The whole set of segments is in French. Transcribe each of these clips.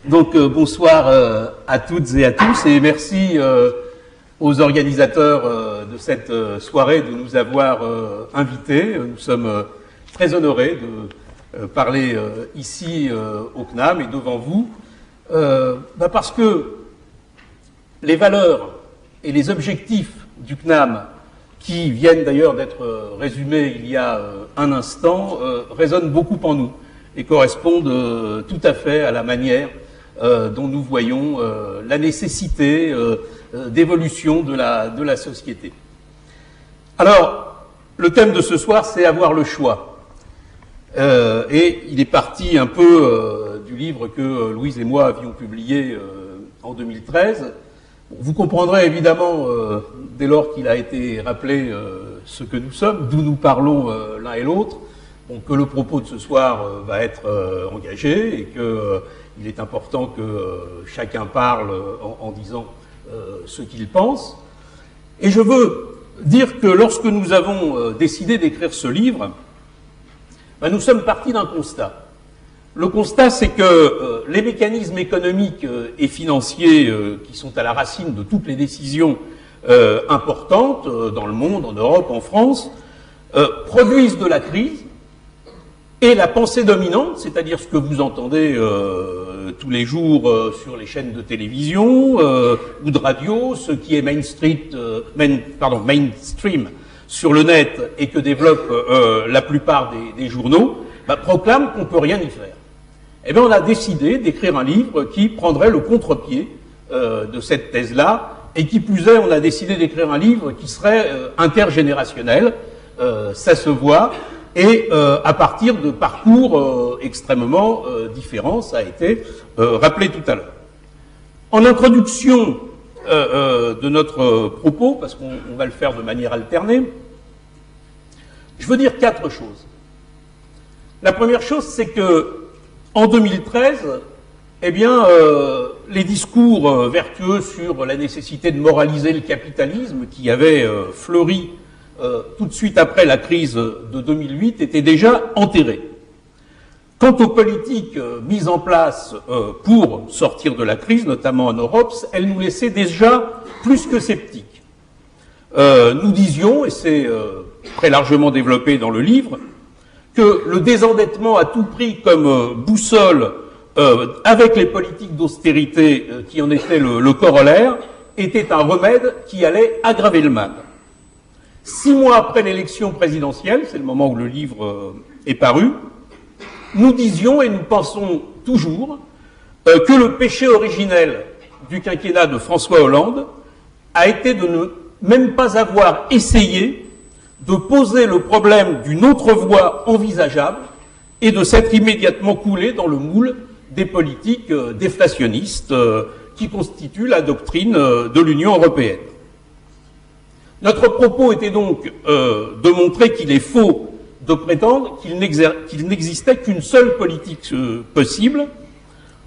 Donc bonsoir à toutes et à tous et merci aux organisateurs de cette soirée de nous avoir invités. Nous sommes très honorés de parler ici au CNAM et devant vous parce que les valeurs et les objectifs du CNAM, qui viennent d'ailleurs d'être résumés il y a un instant, résonnent beaucoup en nous et correspondent tout à fait à la manière dont nous voyons la nécessité d'évolution de la société. Alors, le thème de ce soir, c'est avoir le choix. Et il est parti un peu du livre que Louise et moi avions publié en 2013. Vous comprendrez évidemment, dès lors qu'il a été rappelé ce que nous sommes, d'où nous parlons l'un et l'autre, que le propos de ce soir va être engagé et qu'il est important que chacun parle en disant ce qu'il pense. Et je veux dire que lorsque nous avons décidé d'écrire ce livre, nous sommes partis d'un constat. Le constat, c'est que les mécanismes économiques et financiers qui sont à la racine de toutes les décisions importantes dans le monde, en Europe, en France, produisent de la crise. Et la pensée dominante, c'est-à-dire ce que vous entendez tous les jours sur les chaînes de télévision ou de radio, ce qui est mainstream sur le net et que développent la plupart des journaux, proclame qu'on ne peut rien y faire. Eh bien, on a décidé d'écrire un livre qui prendrait le contre-pied de cette thèse-là, et qui plus est, on a décidé d'écrire un livre qui serait intergénérationnel, ça se voit, et à partir de parcours extrêmement différents, ça a été rappelé tout à l'heure. En introduction de notre propos, parce qu'on va le faire de manière alternée, je veux dire 4 choses. La première chose, c'est que en 2013, eh bien, les discours vertueux sur la nécessité de moraliser le capitalisme qui avait fleuri tout de suite après la crise de 2008 étaient déjà enterrés. Quant aux politiques mises en place pour sortir de la crise, notamment en Europe, elles nous laissaient déjà plus que sceptiques. Nous disions, et c'est très largement développé dans le livre, que le désendettement à tout prix comme boussole avec les politiques d'austérité qui en étaient le corollaire était un remède qui allait aggraver le mal. 6 mois après l'élection présidentielle, c'est le moment où le livre est paru, nous disions et nous pensons toujours que le péché originel du quinquennat de François Hollande a été de ne même pas avoir essayé de poser le problème d'une autre voie envisageable et de s'être immédiatement coulé dans le moule des politiques déflationnistes qui constituent la doctrine de l'Union européenne. Notre propos était donc de montrer qu'il est faux de prétendre qu'il n'existait qu'une seule politique possible,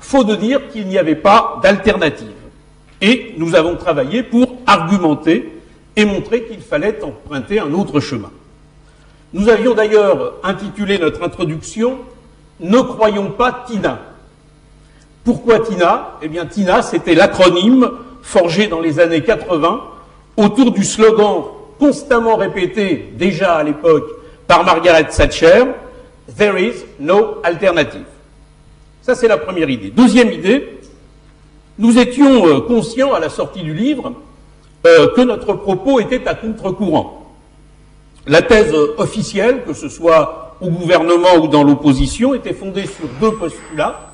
faux de dire qu'il n'y avait pas d'alternative. Et nous avons travaillé pour argumenter et montrer qu'il fallait emprunter un autre chemin. Nous avions d'ailleurs intitulé notre introduction « Ne croyons pas Tina ». Pourquoi Tina ? Eh bien, Tina, c'était l'acronyme forgé dans les années 80 autour du slogan constamment répété, déjà à l'époque, par Margaret Thatcher, « There is no alternative ». Ça, c'est la première idée. Deuxième idée, nous étions conscients à la sortie du livre que notre propos était à contre-courant. La thèse officielle, que ce soit au gouvernement ou dans l'opposition, était fondée sur 2 postulats.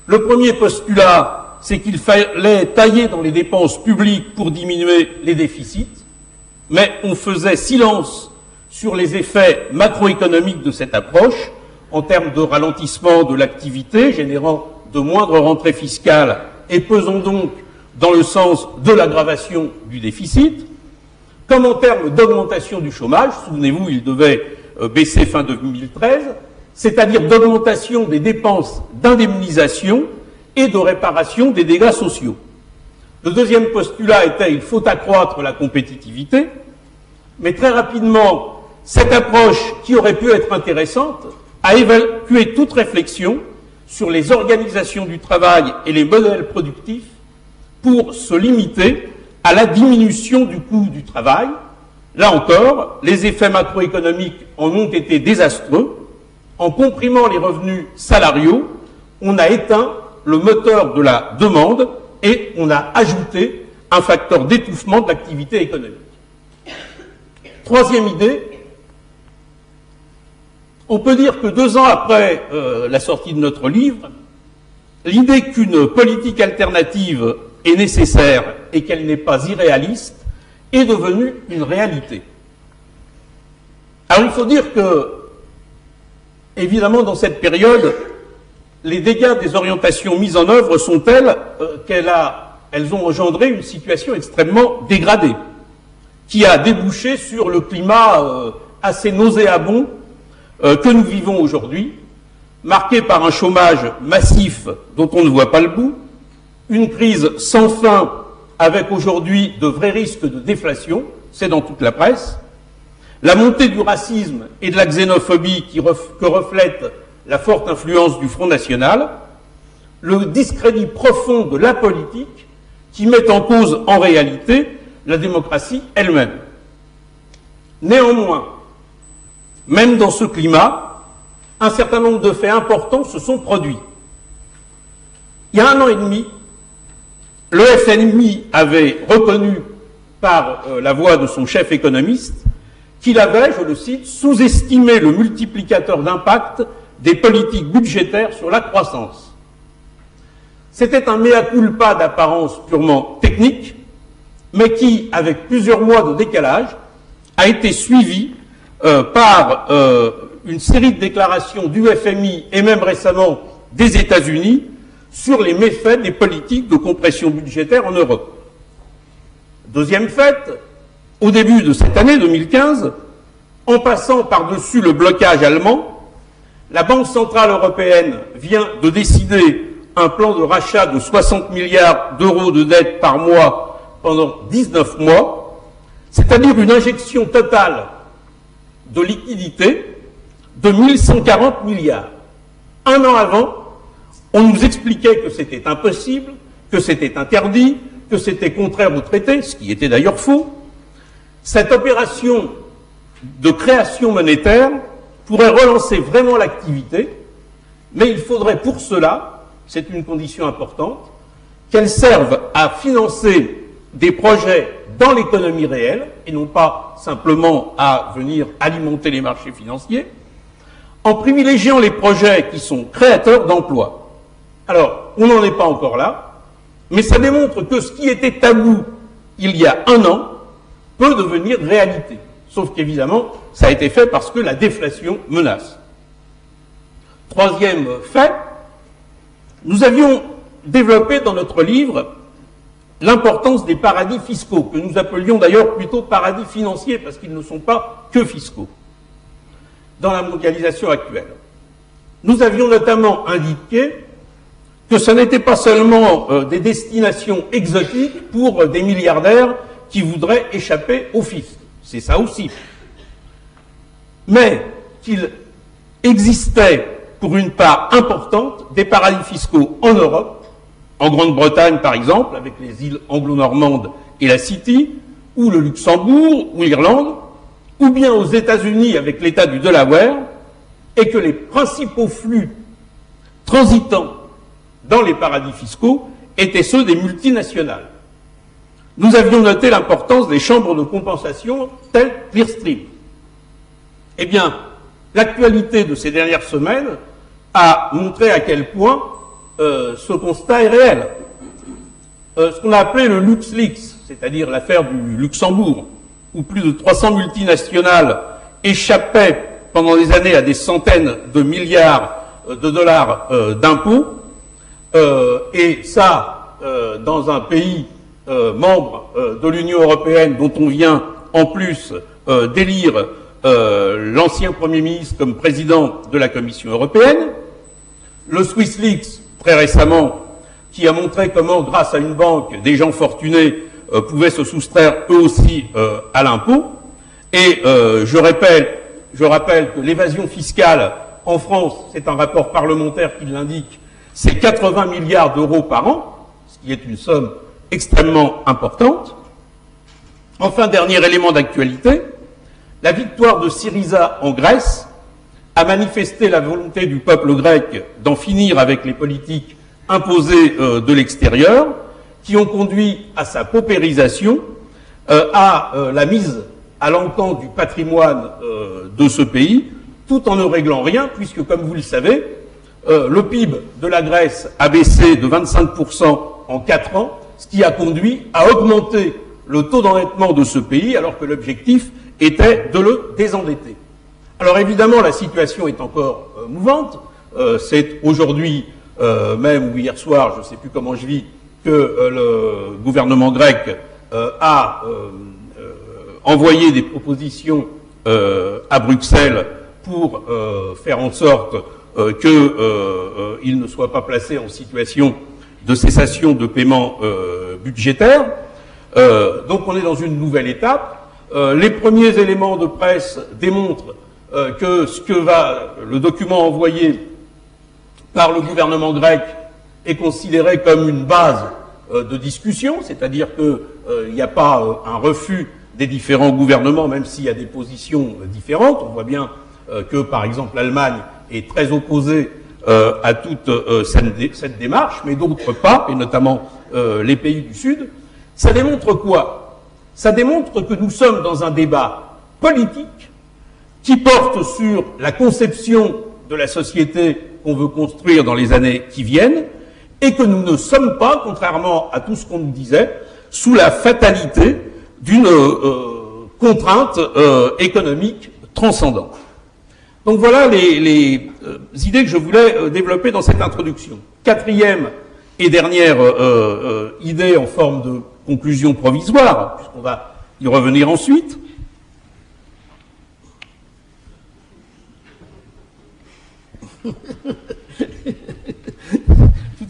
Le premier postulat, c'est qu'il fallait tailler dans les dépenses publiques pour diminuer les déficits, mais on faisait silence sur les effets macroéconomiques de cette approche, en termes de ralentissement de l'activité, générant de moindres rentrées fiscales et pesant donc dans le sens de l'aggravation du déficit, comme en termes d'augmentation du chômage, souvenez-vous, il devait baisser fin 2013, c'est-à-dire d'augmentation des dépenses d'indemnisation et de réparation des dégâts sociaux. Le deuxième postulat était il faut accroître la compétitivité, mais très rapidement, cette approche qui aurait pu être intéressante a évacué toute réflexion sur les organisations du travail et les modèles productifs pour se limiter à la diminution du coût du travail. Là encore, les effets macroéconomiques en ont été désastreux. En comprimant les revenus salariaux, on a éteint le moteur de la demande et on a ajouté un facteur d'étouffement de l'activité économique. Troisième idée, on peut dire que 2 ans après la sortie de notre livre, l'idée qu'une politique alternative est nécessaire et qu'elle n'est pas irréaliste est devenue une réalité. Alors il faut dire que, évidemment, dans cette période, les dégâts des orientations mises en œuvre sont tels qu'elles ont engendré une situation extrêmement dégradée, qui a débouché sur le climat assez nauséabond que nous vivons aujourd'hui, marqué par un chômage massif dont on ne voit pas le bout, une crise sans fin avec aujourd'hui de vrais risques de déflation, c'est dans toute la presse, la montée du racisme et de la xénophobie que reflète la forte influence du Front National, le discrédit profond de la politique qui met en cause en réalité la démocratie elle-même. Néanmoins, même dans ce climat, un certain nombre de faits importants se sont produits. Il y a 1 an et demi, le FMI avait reconnu par la voix de son chef économiste qu'il avait, je le cite, sous-estimé le multiplicateur d'impact des politiques budgétaires sur la croissance. C'était un mea culpa d'apparence purement technique, mais qui, avec plusieurs mois de décalage, a été suivi par une série de déclarations du FMI et même récemment des États-Unis sur les méfaits des politiques de compression budgétaire en Europe. Deuxième fait, au début de cette année 2015, en passant par-dessus le blocage allemand, la Banque centrale européenne vient de décider un plan de rachat de 60 milliards d'euros de dette par mois pendant 19 mois, c'est-à-dire une injection totale de liquidités de 1140 milliards. 1 an avant, on nous expliquait que c'était impossible, que c'était interdit, que c'était contraire au traité, ce qui était d'ailleurs faux. Cette opération de création monétaire pourrait relancer vraiment l'activité, mais il faudrait pour cela, c'est une condition importante, qu'elle serve à financer des projets dans l'économie réelle, et non pas simplement à venir alimenter les marchés financiers, en privilégiant les projets qui sont créateurs d'emplois. Alors, on n'en est pas encore là, mais ça démontre que ce qui était tabou il y a 1 an peut devenir réalité. Sauf qu'évidemment, ça a été fait parce que la déflation menace. Troisième fait, nous avions développé dans notre livre l'importance des paradis fiscaux, que nous appelions d'ailleurs plutôt paradis financiers, parce qu'ils ne sont pas que fiscaux, dans la mondialisation actuelle. Nous avions notamment indiqué que ce n'était pas seulement des destinations exotiques pour des milliardaires qui voudraient échapper au fisc, c'est ça aussi, mais qu'il existait pour une part importante des paradis fiscaux en Europe, en Grande-Bretagne par exemple, avec les îles anglo-normandes et la City, ou le Luxembourg, ou l'Irlande, ou bien aux États-Unis avec l'État du Delaware, et que les principaux flux transitant dans les paradis fiscaux étaient ceux des multinationales. Nous avions noté l'importance des chambres de compensation telles Clearstream. Eh bien, l'actualité de ces dernières semaines a montré à quel point ce constat est réel. Ce qu'on a appelé le LuxLeaks, c'est-à-dire l'affaire du Luxembourg, où plus de 300 multinationales échappaient pendant des années à des centaines de milliards de dollars d'impôts, et ça dans un pays membre de l'Union européenne dont on vient en plus d'élire l'ancien Premier ministre comme président de la Commission européenne, le SwissLeaks très récemment, qui a montré comment, grâce à une banque, des gens fortunés pouvaient se soustraire eux aussi à l'impôt, et je rappelle que l'évasion fiscale En France, c'est un rapport parlementaire qui l'indique, c'est 80 milliards d'euros par an, ce qui est une somme extrêmement importante. Enfin, dernier élément d'actualité, la victoire de Syriza en Grèce a manifesté la volonté du peuple grec d'en finir avec les politiques imposées de l'extérieur, qui ont conduit à sa paupérisation, à la mise à l'encan du patrimoine de ce pays, tout en ne réglant rien, puisque, comme vous le savez, le PIB de la Grèce a baissé de 25% en 4 ans, ce qui a conduit à augmenter le taux d'endettement de ce pays, alors que l'objectif était de le désendetter. Alors évidemment, la situation est encore mouvante. C'est aujourd'hui même, ou hier soir, je ne sais plus comment je vis, que le gouvernement grec a envoyé des propositions à Bruxelles pour faire en sorte qu'il ne soit pas placé en situation de cessation de paiement budgétaire. Donc on est dans une nouvelle étape. Les premiers éléments de presse démontrent que ce que va le document envoyé par le gouvernement grec est considéré comme une base de discussion, c'est-à-dire qu'il n'y a pas un refus des différents gouvernements, même s'il y a des positions différentes. On voit bien que, par exemple, l'Allemagne est très opposée à toute cette démarche, mais d'autres pas, et notamment les pays du Sud. Ça démontre quoi? Ça démontre que nous sommes dans un débat politique qui porte sur la conception de la société qu'on veut construire dans les années qui viennent, et que nous ne sommes pas, contrairement à tout ce qu'on nous disait, sous la fatalité d'une contrainte économique transcendante. Donc voilà les idées que je voulais développer dans cette introduction. Quatrième et dernière idée en forme de conclusion provisoire, puisqu'on va y revenir ensuite. Tout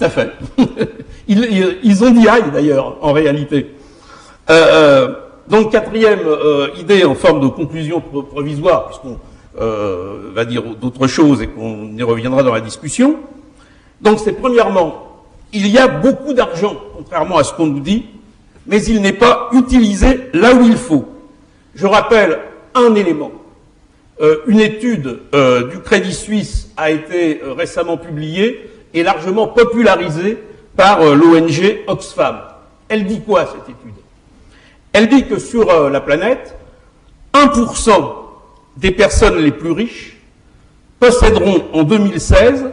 à fait. Ils ont dit aïe d'ailleurs, en réalité. Donc quatrième idée en forme de conclusion provisoire, puisqu'on va dire d'autres choses et qu'on y reviendra dans la discussion. Donc c'est premièrement, il y a beaucoup d'argent, contrairement à ce qu'on nous dit, mais il n'est pas utilisé là où il faut. Je rappelle un élément. Une étude du Crédit Suisse a été récemment publiée et largement popularisée par l'ONG Oxfam. Elle dit quoi, cette étude? Elle dit que sur la planète, 1% des personnes les plus riches posséderont en 2016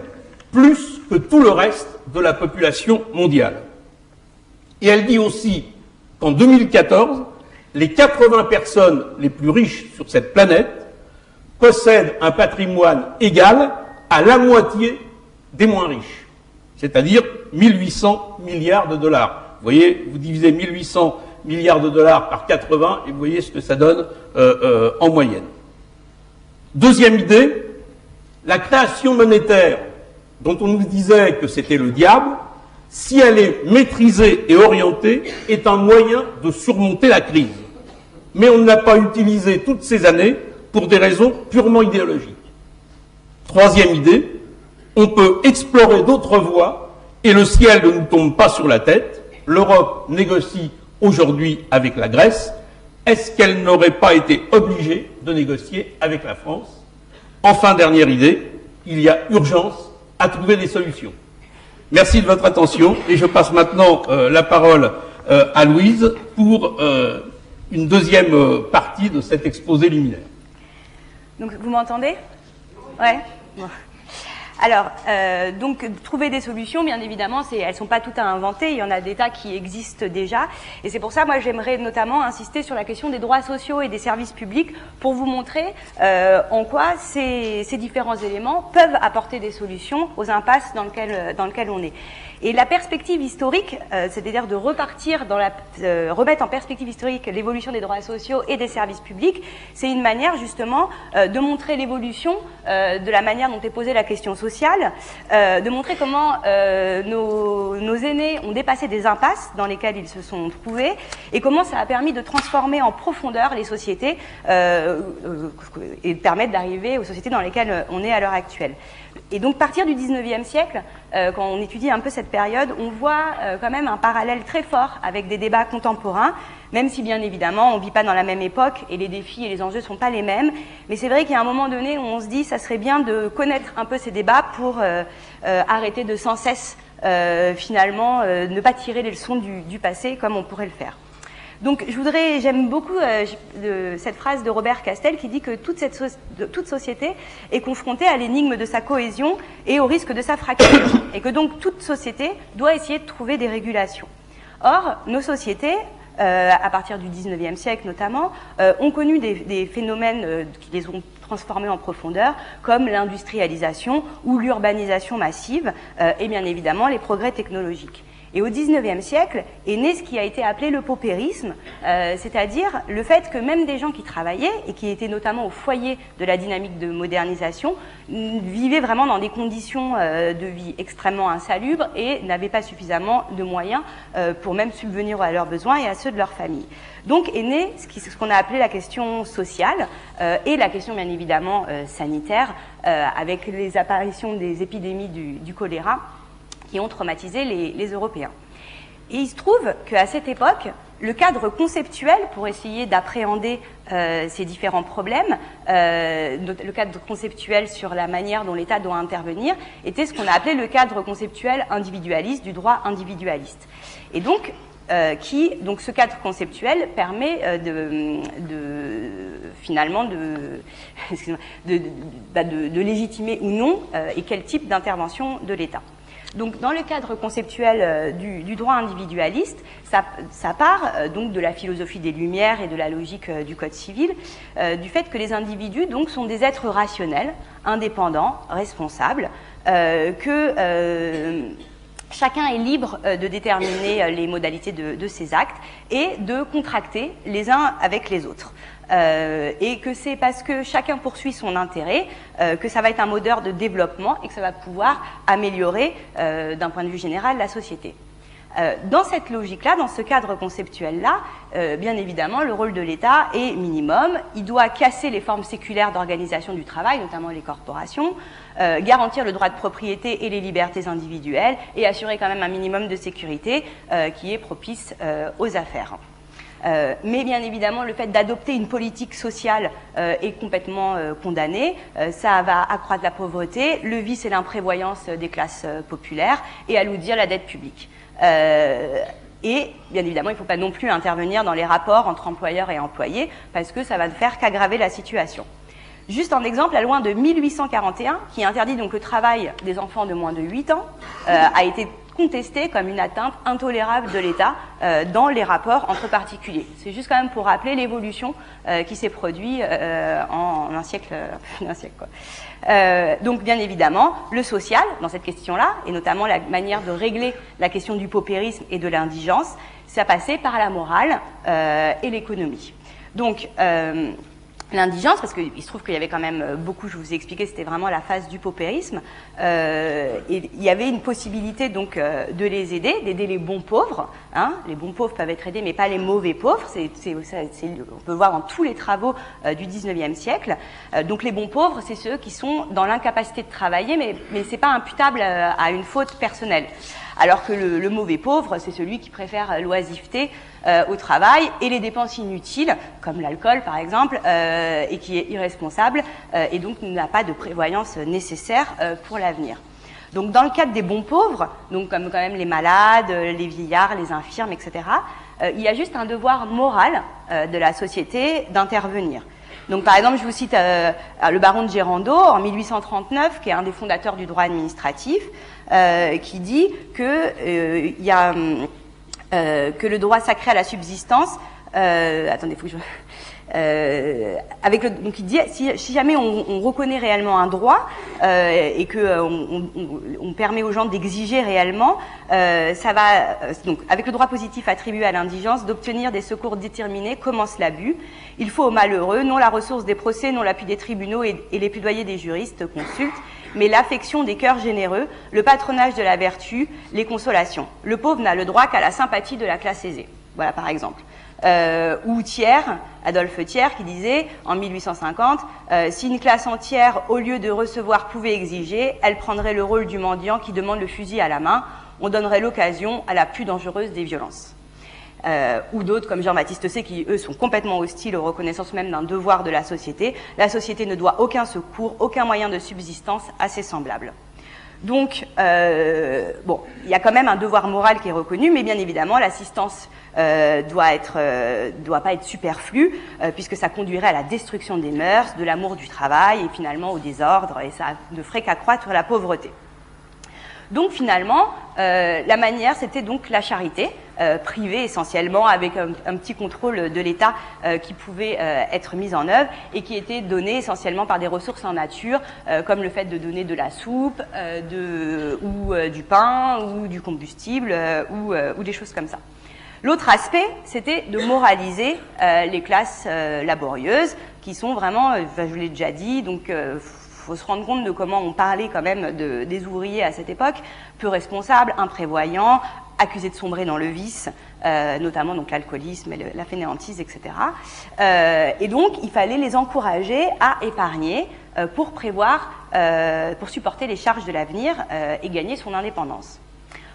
plus que tout le reste de la population mondiale. Et elle dit aussi qu'en 2014, les 80 personnes les plus riches sur cette planète possèdent un patrimoine égal à la moitié des moins riches, c'est-à-dire 1800 milliards de dollars. Vous voyez, vous divisez 1800 milliards de dollars par 80 et vous voyez ce que ça donne en moyenne. Deuxième idée, la création monétaire, dont on nous disait que c'était le diable, si elle est maîtrisée et orientée, est un moyen de surmonter la crise. Mais on ne l'a pas utilisée toutes ces années pour des raisons purement idéologiques. Troisième idée, on peut explorer d'autres voies et le ciel ne nous tombe pas sur la tête. L'Europe négocie aujourd'hui avec la Grèce. Est-ce qu'elle n'aurait pas été obligée de négocier avec la France? Enfin, dernière idée, il y a urgence à trouver des solutions. Merci de votre attention et je passe maintenant la parole à Louise pour une deuxième partie de cet exposé liminaire. Donc, vous m'entendez? Ouais. Bon. Alors, donc, trouver des solutions, bien évidemment, elles ne sont pas toutes à inventer, il y en a des tas qui existent déjà. Et c'est pour ça, moi, j'aimerais notamment insister sur la question des droits sociaux et des services publics pour vous montrer en quoi ces différents éléments peuvent apporter des solutions aux impasses dans lesquelles on est. Et la perspective historique, c'est-à-dire de repartir remettre en perspective historique l'évolution des droits sociaux et des services publics, c'est une manière justement de montrer l'évolution de la manière dont est posée la question sociale sociale, de montrer comment nos aînés ont dépassé des impasses dans lesquelles ils se sont trouvés et comment ça a permis de transformer en profondeur les sociétés et de permettre d'arriver aux sociétés dans lesquelles on est à l'heure actuelle. Et donc, partir du 19e siècle, quand on étudie un peu cette période, on voit quand même un parallèle très fort avec des débats contemporains, même si bien évidemment on ne vit pas dans la même époque et les défis et les enjeux ne sont pas les mêmes. Mais c'est vrai qu'il y a un moment donné où on se dit ça serait bien de connaître un peu ces débats pour arrêter de sans cesse finalement ne pas tirer les leçons du passé comme on pourrait le faire. Donc j'aime beaucoup cette phrase de Robert Castel qui dit que toute société est confrontée à l'énigme de sa cohésion et au risque de sa fracture, et que donc toute société doit essayer de trouver des régulations. Or, nos sociétés, à partir du 19e siècle notamment, ont connu des phénomènes qui les ont transformés en profondeur, comme l'industrialisation ou l'urbanisation massive, et bien évidemment les progrès technologiques. Et au XIXe siècle est né ce qui a été appelé le paupérisme, c'est-à-dire le fait que même des gens qui travaillaient et qui étaient notamment au foyer de la dynamique de modernisation vivaient vraiment dans des conditions de vie extrêmement insalubres et n'avaient pas suffisamment de moyens pour même subvenir à leurs besoins et à ceux de leur famille. Donc est né ce qu'on a appelé la question sociale et la question bien évidemment sanitaire avec les apparitions des épidémies du choléra qui ont traumatisé les Européens. Et il se trouve qu'à cette époque, le cadre conceptuel pour essayer d'appréhender ces différents problèmes, le cadre conceptuel sur la manière dont l'État doit intervenir, était ce qu'on a appelé le cadre conceptuel individualiste, du droit individualiste. Et donc, ce cadre conceptuel permet finalement de légitimer ou non et quel type d'intervention de l'État. Donc, dans le cadre conceptuel du droit individualiste, ça part donc de la philosophie des Lumières et de la logique du Code civil, du fait que les individus donc sont des êtres rationnels, indépendants, responsables, que chacun est libre de déterminer les modalités de ses actes et de contracter les uns avec les autres. Et que c'est parce que chacun poursuit son intérêt que ça va être un moteur de développement et que ça va pouvoir améliorer d'un point de vue général la société. Dans cette logique-là, dans ce cadre conceptuel-là, bien évidemment, le rôle de l'État est minimum. Il doit casser les formes séculaires d'organisation du travail, notamment les corporations, garantir le droit de propriété et les libertés individuelles et assurer quand même un minimum de sécurité qui est propice aux affaires. Mais bien évidemment, le fait d'adopter une politique sociale est complètement condamné. Ça va accroître la pauvreté, le vice et l'imprévoyance des classes populaires et alourdir la dette publique. Et bien évidemment, il ne faut pas non plus intervenir dans les rapports entre employeurs et employés parce que ça va ne faire qu'aggraver la situation. Juste en exemple, la loi de 1841, qui interdit donc le travail des enfants de moins de 8 ans, a été contestée comme une atteinte intolérable de l'État dans les rapports entre particuliers. C'est juste quand même pour rappeler l'évolution qui s'est produite en un siècle. Donc bien évidemment, le social, dans cette question-là, et notamment la manière de régler la question du paupérisme et de l'indigence, ça passait par la morale et l'économie. Donc l'indigence, parce qu'il se trouve qu'il y avait quand même beaucoup, je vous ai expliqué, c'était vraiment la phase du paupérisme, et il y avait une possibilité donc de les aider, d'aider les bons pauvres, hein. Les bons pauvres peuvent être aidés, mais pas les mauvais pauvres, on peut voir dans tous les travaux du 19e siècle. Donc les bons pauvres, c'est ceux qui sont dans l'incapacité de travailler, mais c'est pas imputable à une faute personnelle. Alors que le mauvais pauvre, c'est celui qui préfère l'oisiveté au travail et les dépenses inutiles, comme l'alcool par exemple, et qui est irresponsable et donc n'a pas de prévoyance nécessaire pour l'avenir. Donc dans le cadre des bons pauvres, donc comme quand même les malades, les vieillards, les infirmes, etc., il y a juste un devoir moral de la société d'intervenir. Donc par exemple, je vous cite le baron de Gérando en 1839, qui est un des fondateurs du droit administratif, qui dit que il y a que le droit sacré à la subsistance, attendez, faut que je Donc il dit, si jamais on reconnaît réellement un droit et que on permet aux gens d'exiger réellement, ça va donc avec le droit positif attribué à l'indigence d'obtenir des secours déterminés commence l'abus. Il faut aux malheureux non la ressource des procès, non l'appui des tribunaux et les plaidoyers des juristes consultes, mais l'affection des cœurs généreux, le patronage de la vertu, les consolations. Le pauvre n'a le droit qu'à la sympathie de la classe aisée. Voilà par exemple. Ou Thiers, Adolphe Thiers, qui disait en 1850 si une classe entière, au lieu de recevoir, pouvait exiger, elle prendrait le rôle du mendiant qui demande le fusil à la main, on donnerait l'occasion à la plus dangereuse des violences. Ou d'autres comme Jean-Baptiste Say qui, eux, sont complètement hostiles aux reconnaissances même d'un devoir de la société. La société ne doit aucun secours, aucun moyen de subsistance à ses semblables. Donc, bon, il y a quand même un devoir moral qui est reconnu, mais bien évidemment, l'assistance doit pas être superflue, puisque ça conduirait à la destruction des mœurs, de l'amour du travail, et finalement au désordre, et ça ne ferait qu'accroître la pauvreté. Donc finalement, la manière, c'était donc la charité, privée essentiellement, avec un petit contrôle de l'État qui pouvait être mise en œuvre et qui était donnée essentiellement par des ressources en nature, comme le fait de donner de la soupe, ou du pain, ou du combustible, ou des choses comme ça. L'autre aspect, c'était de moraliser les classes laborieuses, qui sont vraiment, je vous l'ai déjà dit, donc faut se rendre compte de comment on parlait quand même des ouvriers à cette époque, peu responsables, imprévoyants, accusés de sombrer dans le vice, notamment donc l'alcoolisme, et la fainéantise, etc. Et donc, il fallait les encourager à épargner pour prévoir, pour supporter les charges de l'avenir et gagner son indépendance.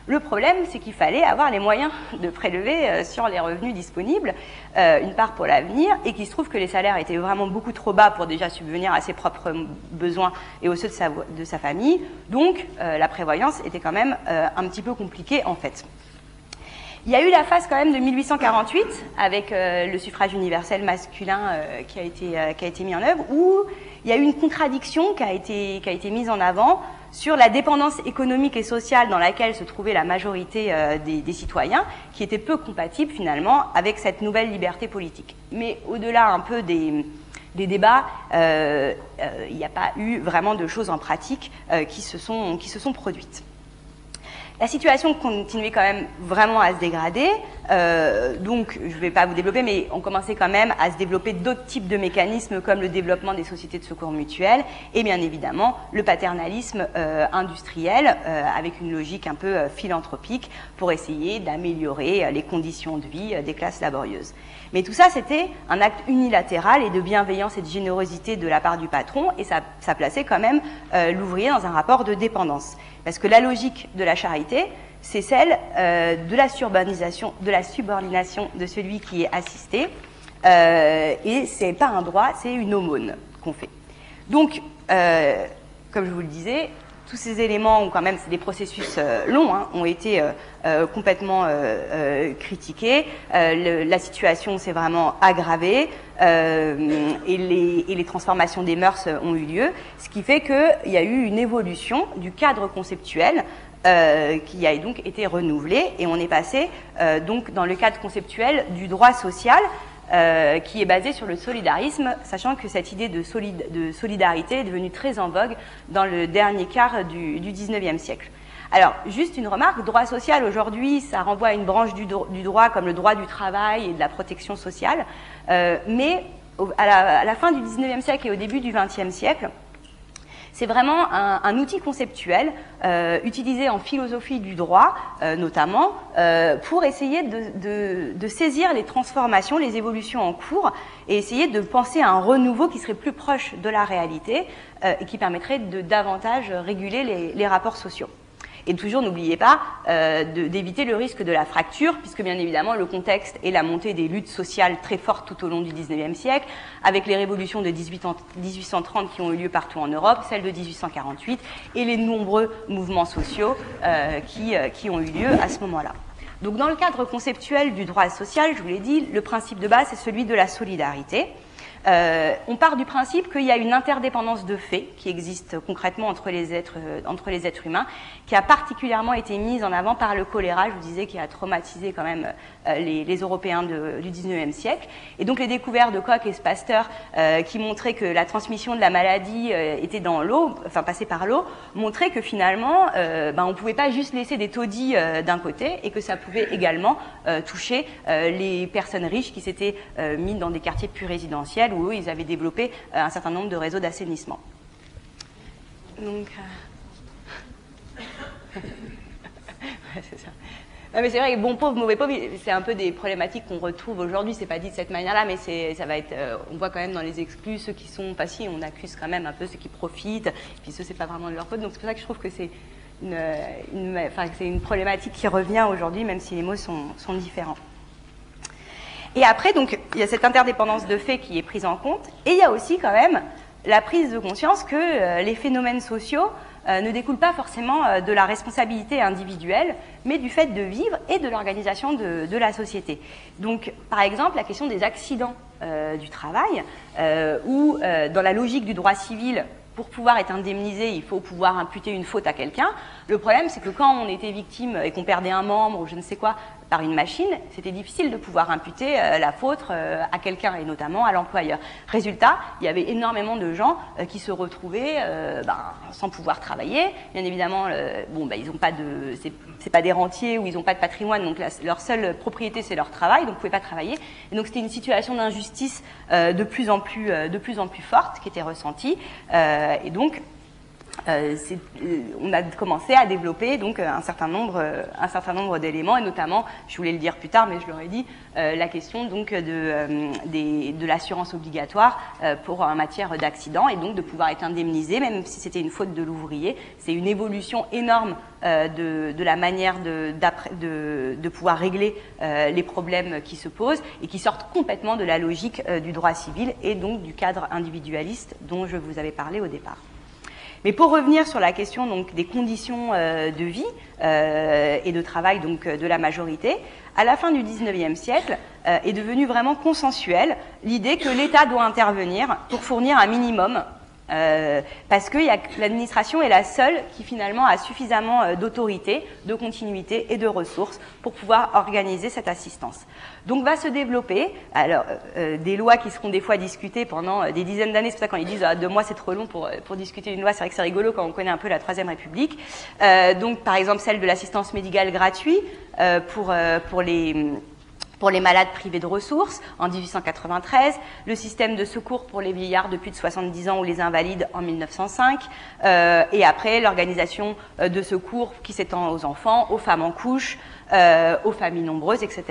Le problème, c'est qu'il fallait avoir les moyens de prélever sur les revenus disponibles, une part pour l'avenir, et qu'il se trouve que les salaires étaient vraiment beaucoup trop bas pour déjà subvenir à ses propres besoins et aux ceux de sa famille. Donc, la prévoyance était quand même un petit peu compliquée en fait. Il y a eu la phase quand même de 1848 avec le suffrage universel masculin qui a été mis en œuvre, où il y a eu une contradiction qui a été mise en avant sur la dépendance économique et sociale dans laquelle se trouvait la majorité des citoyens, qui était peu compatible finalement avec cette nouvelle liberté politique. Mais au-delà un peu des débats, il n'y a pas eu vraiment de choses en pratique qui se sont produites. La situation continuait quand même vraiment à se dégrader, donc je ne vais pas vous développer, mais on commençait quand même à se développer d'autres types de mécanismes comme le développement des sociétés de secours mutuels et bien évidemment le paternalisme industriel avec une logique un peu philanthropique pour essayer d'améliorer les conditions de vie des classes laborieuses. Mais tout ça, c'était un acte unilatéral et de bienveillance et de générosité de la part du patron, et ça plaçait quand même l'ouvrier dans un rapport de dépendance. Parce que la logique de la charité, c'est celle de la subordination de celui qui est assisté, et c'est pas un droit, c'est une aumône qu'on fait. Donc, comme je vous le disais, tous ces éléments ont quand même, c'est des processus longs, hein, ont été complètement critiqués. La situation s'est vraiment aggravée et les transformations des mœurs ont eu lieu, ce qui fait qu'il y a eu une évolution du cadre conceptuel qui a donc été renouvelé et on est passé donc dans le cadre conceptuel du droit social qui est basé sur le solidarisme, sachant que cette idée de solidarité est devenue très en vogue dans le dernier quart du XIXe siècle. Alors, juste une remarque, droit social aujourd'hui, ça renvoie à une branche du droit comme le droit du travail et de la protection sociale, mais à la fin du XIXe siècle et au début du XXe siècle, c'est vraiment un outil conceptuel utilisé en philosophie du droit, notamment, pour essayer de saisir les transformations, les évolutions en cours, et essayer de penser à un renouveau qui serait plus proche de la réalité et qui permettrait de davantage réguler les rapports sociaux. Et toujours, n'oubliez pas d'éviter le risque de la fracture, puisque bien évidemment, le contexte est la montée des luttes sociales très fortes tout au long du XIXe siècle, avec les révolutions de 1830 qui ont eu lieu partout en Europe, celle de 1848, et les nombreux mouvements sociaux qui ont eu lieu à ce moment-là. Donc, dans le cadre conceptuel du droit social, je vous l'ai dit, le principe de base, c'est celui de la solidarité. On part du principe qu'il y a une interdépendance de faits qui existe concrètement entre les êtres humains, qui a particulièrement été mise en avant par le choléra, je vous disais, qui a traumatisé quand même les Européens du 19e siècle. Et donc les découvertes de Koch et Pasteur qui montraient que la transmission de la maladie était dans l'eau, enfin passée par l'eau, montraient que finalement on ne pouvait pas juste laisser des taudis d'un côté et que ça pouvait également toucher les personnes riches qui s'étaient mises dans des quartiers plus résidentiels où eux, ils avaient développé un certain nombre de réseaux d'assainissement. Donc, ouais, c'est ça. Non, mais c'est vrai que bon pauvre, mauvais pauvre, c'est un peu des problématiques qu'on retrouve aujourd'hui. C'est pas dit de cette manière-là, mais ça va être. On voit quand même dans les exclus ceux qui sont pas si, on accuse quand même un peu ceux qui profitent, puis ceux c'est pas vraiment de leur faute. Donc c'est pour ça que je trouve que c'est une problématique qui revient aujourd'hui, même si les mots sont différents. Et après, donc, il y a cette interdépendance de faits qui est prise en compte, et il y a aussi quand même la prise de conscience que les phénomènes sociaux ne découlent pas forcément de la responsabilité individuelle, mais du fait de vivre et de l'organisation de la société. Donc, par exemple, la question des accidents du travail, où dans la logique du droit civil, pour pouvoir être indemnisé, il faut pouvoir imputer une faute à quelqu'un. Le problème, c'est que quand on était victime et qu'on perdait un membre ou je ne sais quoi par une machine, c'était difficile de pouvoir imputer la faute à quelqu'un et notamment à l'employeur. Résultat, il y avait énormément de gens qui se retrouvaient sans pouvoir travailler. Bien évidemment, ils n'ont pas de, c'est pas des rentiers ou ils n'ont pas de patrimoine, donc leur seule propriété c'est leur travail, donc ils ne pouvaient pas travailler. Et donc c'était une situation d'injustice de plus en plus forte qui était ressentie. Et donc, on a commencé à développer donc un certain nombre d'éléments, et notamment, je voulais le dire plus tard, mais je l'aurais dit, la question donc de l'assurance obligatoire en matière d'accident, et donc de pouvoir être indemnisé, même si c'était une faute de l'ouvrier. C'est une évolution énorme de la manière de pouvoir régler les problèmes qui se posent et qui sortent complètement de la logique du droit civil et donc du cadre individualiste dont je vous avais parlé au départ. Mais pour revenir sur la question donc des conditions de vie et de travail donc de la majorité, à la fin du XIXe siècle est devenue vraiment consensuelle l'idée que l'État doit intervenir pour fournir un minimum, parce que l'administration est la seule qui finalement a suffisamment d'autorité, de continuité et de ressources pour pouvoir organiser cette assistance. Donc va se développer des lois qui seront des fois discutées pendant des dizaines d'années. C'est pour ça quand ils disent 2 mois c'est trop long pour discuter une loi, c'est vrai que c'est rigolo quand on connaît un peu la Troisième République. Donc par exemple celle de l'assistance médicale gratuite pour les malades privés de ressources en 1893, le système de secours pour les vieillards de plus de 70 ans ou les invalides en 1905, et après l'organisation de secours qui s'étend aux enfants, aux femmes en couche, aux familles nombreuses, etc.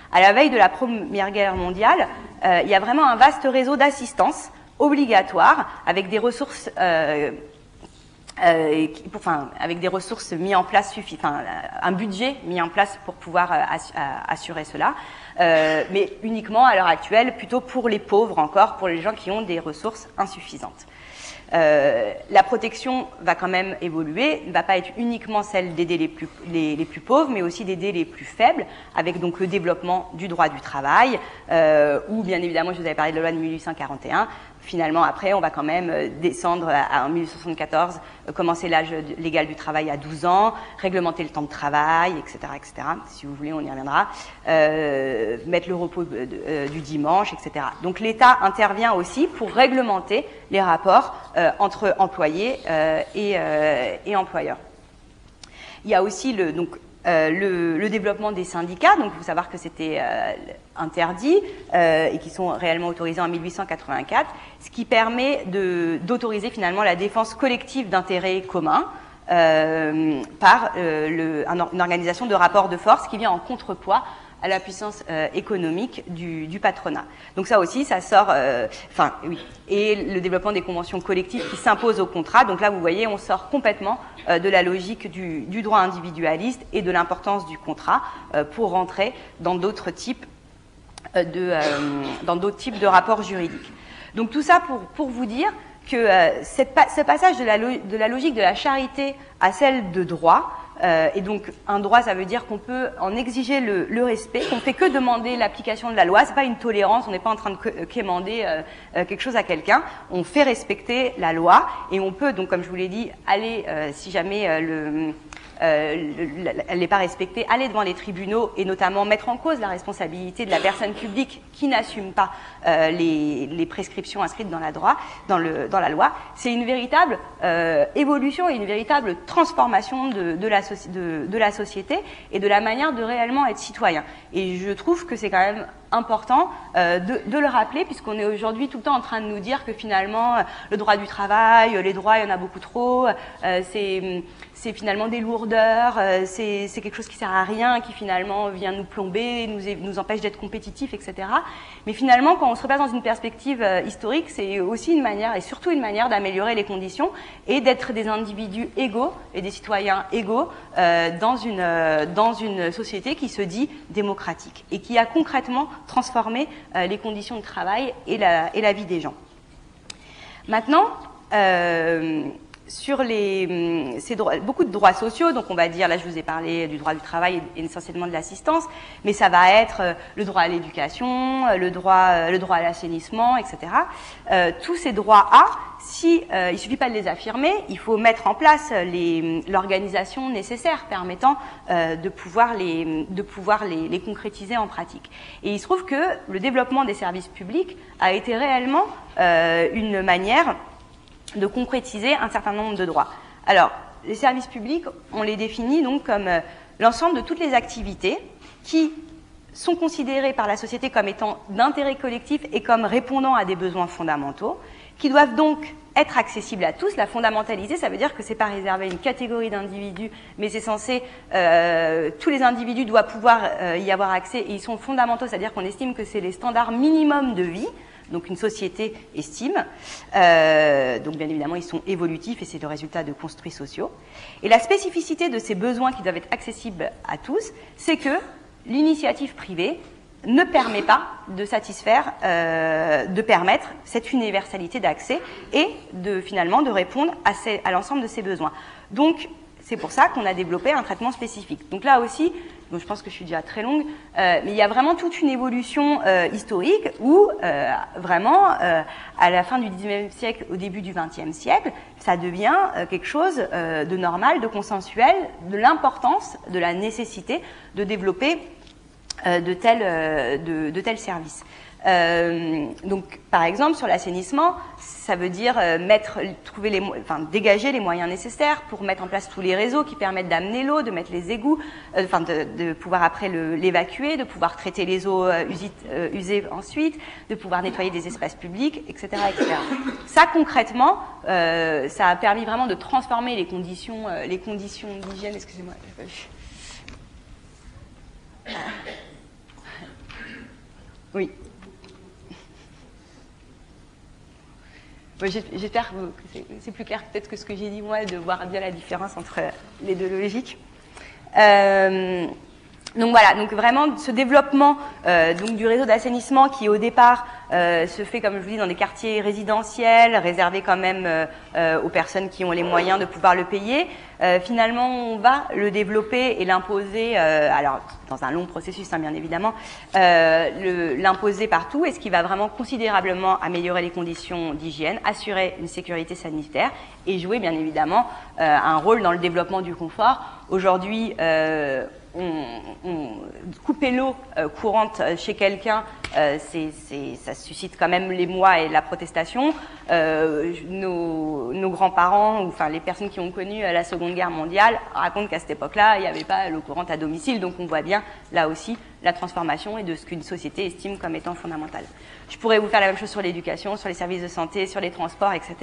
À la veille de la Première Guerre mondiale, il y a vraiment un vaste réseau d'assistance obligatoire avec des ressources avec des ressources mises en place, un budget mis en place pour pouvoir assurer cela, mais uniquement à l'heure actuelle, plutôt pour les pauvres encore, pour les gens qui ont des ressources insuffisantes. La protection va quand même évoluer, ne va pas être uniquement celle d'aider les plus pauvres, mais aussi d'aider les plus faibles, avec donc le développement du droit du travail, ou bien évidemment, je vous avais parlé de la loi de 1841, finalement après on va quand même descendre en 1874, commencer l'âge légal du travail à 12 ans, réglementer le temps de travail, etc., etc. Si vous voulez, on y reviendra, mettre le repos du dimanche, etc. Donc l'État intervient aussi pour réglementer les rapports entre employés et employeurs. Il y a aussi le développement des syndicats, donc il faut savoir que c'était interdit et qui sont réellement autorisés en 1884, ce qui permet d'autoriser finalement la défense collective d'intérêts communs par une organisation de rapport de force qui vient en contrepoids à la puissance économique du patronat. Donc ça aussi, ça sort, et le développement des conventions collectives qui s'imposent au contrat. Donc là, vous voyez, on sort complètement de la logique du droit individualiste et de l'importance du contrat pour rentrer dans d'autres types de rapports juridiques. Donc tout ça pour vous dire que ce passage de la logique de la charité à celle de droit et donc un droit, ça veut dire qu'on peut en exiger le respect, qu'on ne fait que demander l'application de la loi, c'est pas une tolérance, on n'est pas en train de quémander quelque chose à quelqu'un, on fait respecter la loi, et on peut, donc comme je vous l'ai dit, aller, si jamais elle n'est pas respectée, aller devant les tribunaux et notamment mettre en cause la responsabilité de la personne publique qui n'assume pas les prescriptions inscrites dans la loi. C'est une véritable évolution et une véritable transformation de la société et de la manière de réellement être citoyen. Et je trouve que c'est quand même important de le rappeler, puisqu'on est aujourd'hui tout le temps en train de nous dire que finalement le droit du travail, les droits, il y en a beaucoup trop, c'est finalement des lourdeurs, c'est quelque chose qui sert à rien, qui finalement vient nous plomber, nous empêche d'être compétitifs, etc. Mais finalement, quand on se replace dans une perspective historique, c'est aussi une manière, et surtout une manière d'améliorer les conditions et d'être des individus égaux et des citoyens égaux dans une société qui se dit démocratique et qui a concrètement transformé les conditions de travail et la vie des gens. Maintenant, sur beaucoup de droits sociaux, donc on va dire, là je vous ai parlé du droit du travail et essentiellement de l'assistance, mais ça va être le droit à l'éducation, le droit à l'assainissement, etc. Tous ces droits-là, il suffit pas de les affirmer, il faut mettre en place l'organisation nécessaire permettant de pouvoir les concrétiser en pratique. Et il se trouve que le développement des services publics a été réellement une manière de concrétiser un certain nombre de droits. Alors, les services publics, on les définit donc comme l'ensemble de toutes les activités qui sont considérées par la société comme étant d'intérêt collectif et comme répondant à des besoins fondamentaux, qui doivent donc être accessibles à tous. La fondamentaliser, ça veut dire que c'est pas réservé à une catégorie d'individus, mais c'est censé, tous les individus doivent pouvoir y avoir accès, et ils sont fondamentaux, c'est-à-dire qu'on estime que c'est les standards minimums de vie, donc une société estime. Donc bien évidemment, ils sont évolutifs et c'est le résultat de construits sociaux. Et la spécificité de ces besoins qui doivent être accessibles à tous, c'est que l'initiative privée ne permet pas de satisfaire, de permettre cette universalité d'accès et finalement de répondre à l'ensemble de ces besoins. Donc c'est pour ça qu'on a développé un traitement spécifique. Donc là aussi, bon, je pense que je suis déjà très longue, mais il y a vraiment toute une évolution historique où vraiment, à la fin du XIXe siècle, au début du XXe siècle, ça devient quelque chose de normal, de consensuel, de l'importance, de la nécessité de développer de tels services. Donc, par exemple, sur l'assainissement, ça veut dire dégager les moyens nécessaires pour mettre en place tous les réseaux qui permettent d'amener l'eau, de mettre les égouts, de pouvoir après l'évacuer, de pouvoir traiter les eaux usées ensuite, de pouvoir nettoyer des espaces publics, etc., etc. Ça, concrètement, ça a permis vraiment de transformer les conditions d'hygiène. Excusez-moi. Oui. J'espère que c'est plus clair peut-être que ce que j'ai dit moi, de voir bien la différence entre les deux logiques. Donc voilà, donc vraiment ce développement donc du réseau d'assainissement qui au départ se fait, comme je vous dis, dans des quartiers résidentiels, réservés quand même aux personnes qui ont les moyens de pouvoir le payer. Finalement, on va le développer et l'imposer, alors dans un long processus, hein, bien évidemment, l'imposer partout, et ce qui va vraiment considérablement améliorer les conditions d'hygiène, assurer une sécurité sanitaire et jouer bien évidemment un rôle dans le développement du confort. Aujourd'hui, couper l'eau courante chez quelqu'un, ça suscite quand même l'émoi et la protestation. Nos grands-parents, ou enfin les personnes qui ont connu la Seconde Guerre mondiale, racontent qu'à cette époque-là, il n'y avait pas l'eau courante à domicile, donc on voit bien là aussi la transformation et de ce qu'une société estime comme étant fondamental. Je pourrais vous faire la même chose sur l'éducation, sur les services de santé, sur les transports, etc.,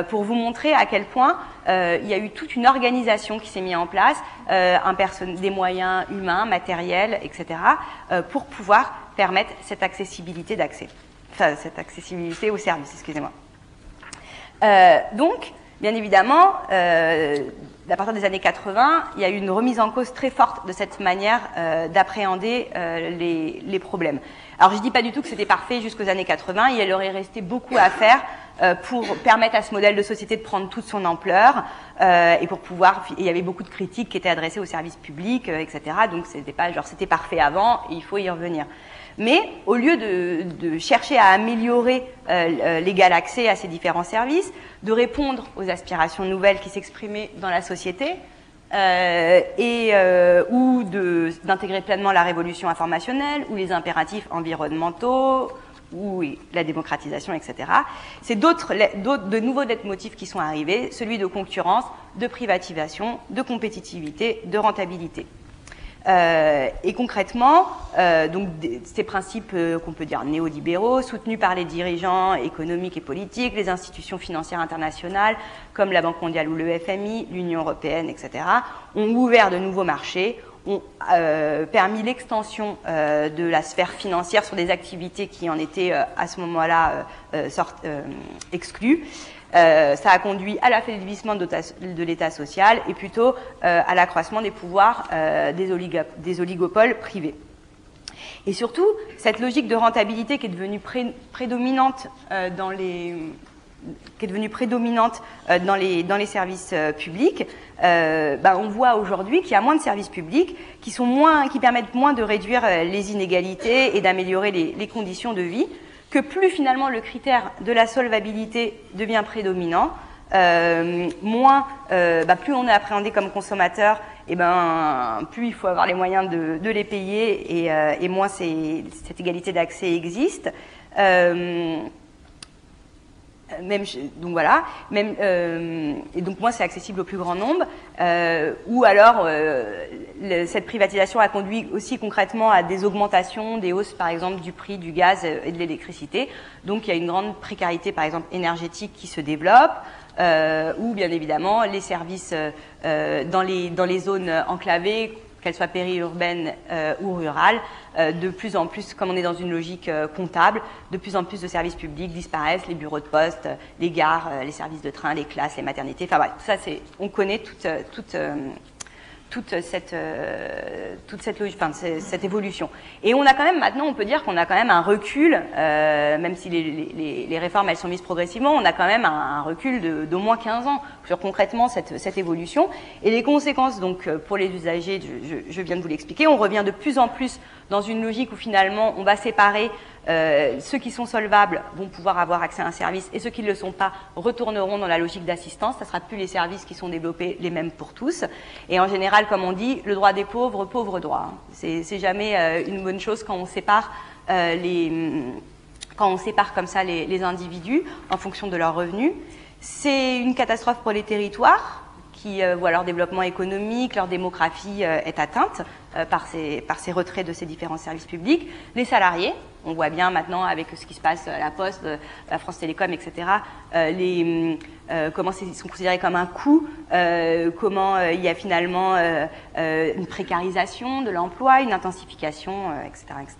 pour vous montrer à quel point il y a eu toute une organisation qui s'est mise en place, des moyens humains, matériels, etc., pour pouvoir permettre cette accessibilité d'accès, enfin cette accessibilité aux services, excusez-moi. Donc, bien évidemment, à partir des années 80, il y a eu une remise en cause très forte de cette manière d'appréhender les problèmes. Alors, je dis pas du tout que c'était parfait jusqu'aux années 80, il aurait resté beaucoup à faire pour permettre à ce modèle de société de prendre toute son ampleur et pour pouvoir. Il y avait beaucoup de critiques qui étaient adressées aux services publics, etc. Donc c'était pas genre c'était parfait avant, et il faut y revenir. Mais au lieu de chercher à améliorer l'égal accès à ces différents services, de répondre aux aspirations nouvelles qui s'exprimaient dans la société, ou d'intégrer pleinement la révolution informationnelle ou les impératifs environnementaux ou la démocratisation, etc. C'est de nouveaux leitmotifs qui sont arrivés, celui de concurrence, de privatisation, de compétitivité, de rentabilité. Et concrètement, donc ces principes qu'on peut dire néolibéraux, soutenus par les dirigeants économiques et politiques, les institutions financières internationales comme la Banque mondiale ou le FMI, l'Union européenne, etc., ont ouvert de nouveaux marchés, ont permis l'extension de la sphère financière sur des activités qui en étaient à ce moment-là exclues. Ça a conduit à l'affaiblissement de l'État social et plutôt à l'accroissement des pouvoirs des oligopoles privés. Et surtout, cette logique de rentabilité qui est devenue prédominante dans les services publics, on voit aujourd'hui qu'il y a moins de services publics qui permettent moins de réduire les inégalités et d'améliorer les conditions de vie, que plus finalement le critère de la solvabilité devient prédominant, plus on est appréhendé comme consommateur, plus il faut avoir les moyens de les payer et moins cette égalité d'accès existe. Et donc moins c'est accessible au plus grand nombre, ou alors cette privatisation a conduit aussi concrètement à des augmentations, des hausses par exemple du prix du gaz et de l'électricité. Donc il y a une grande précarité par exemple énergétique qui se développe, ou bien évidemment les services dans les zones enclavées, qu'elles soient périurbaines ou rurales, de plus en plus, comme on est dans une logique comptable, de plus en plus de services publics disparaissent, les bureaux de poste, les gares, les services de train, les classes, les maternités, enfin bref, tout ça on connaît toute cette logique, cette évolution. Et on a quand même, maintenant, on peut dire qu'on a quand même un recul, même si les réformes, elles sont mises progressivement, on a quand même un recul d'au moins 15 ans sur concrètement cette évolution. Et les conséquences, donc, pour les usagers, je viens de vous l'expliquer, on revient de plus en plus dans une logique où finalement, on va séparer ceux qui sont solvables vont pouvoir avoir accès à un service et ceux qui ne le sont pas retourneront dans la logique d'assistance. Ça ne sera plus les services qui sont développés les mêmes pour tous. Et en général, comme on dit, le droit des pauvres, pauvre droit. C'est jamais une bonne chose quand on sépare comme ça les individus en fonction de leurs revenus. C'est une catastrophe pour les territoires qui voient leur développement économique, leur démographie est atteinte par ces retraits de ces différents services publics. Les salariés, on voit bien maintenant avec ce qui se passe à la Poste, à France Télécom, etc., comment ils sont considérés comme un coût, comment il y a finalement une précarisation de l'emploi, une intensification, etc., etc.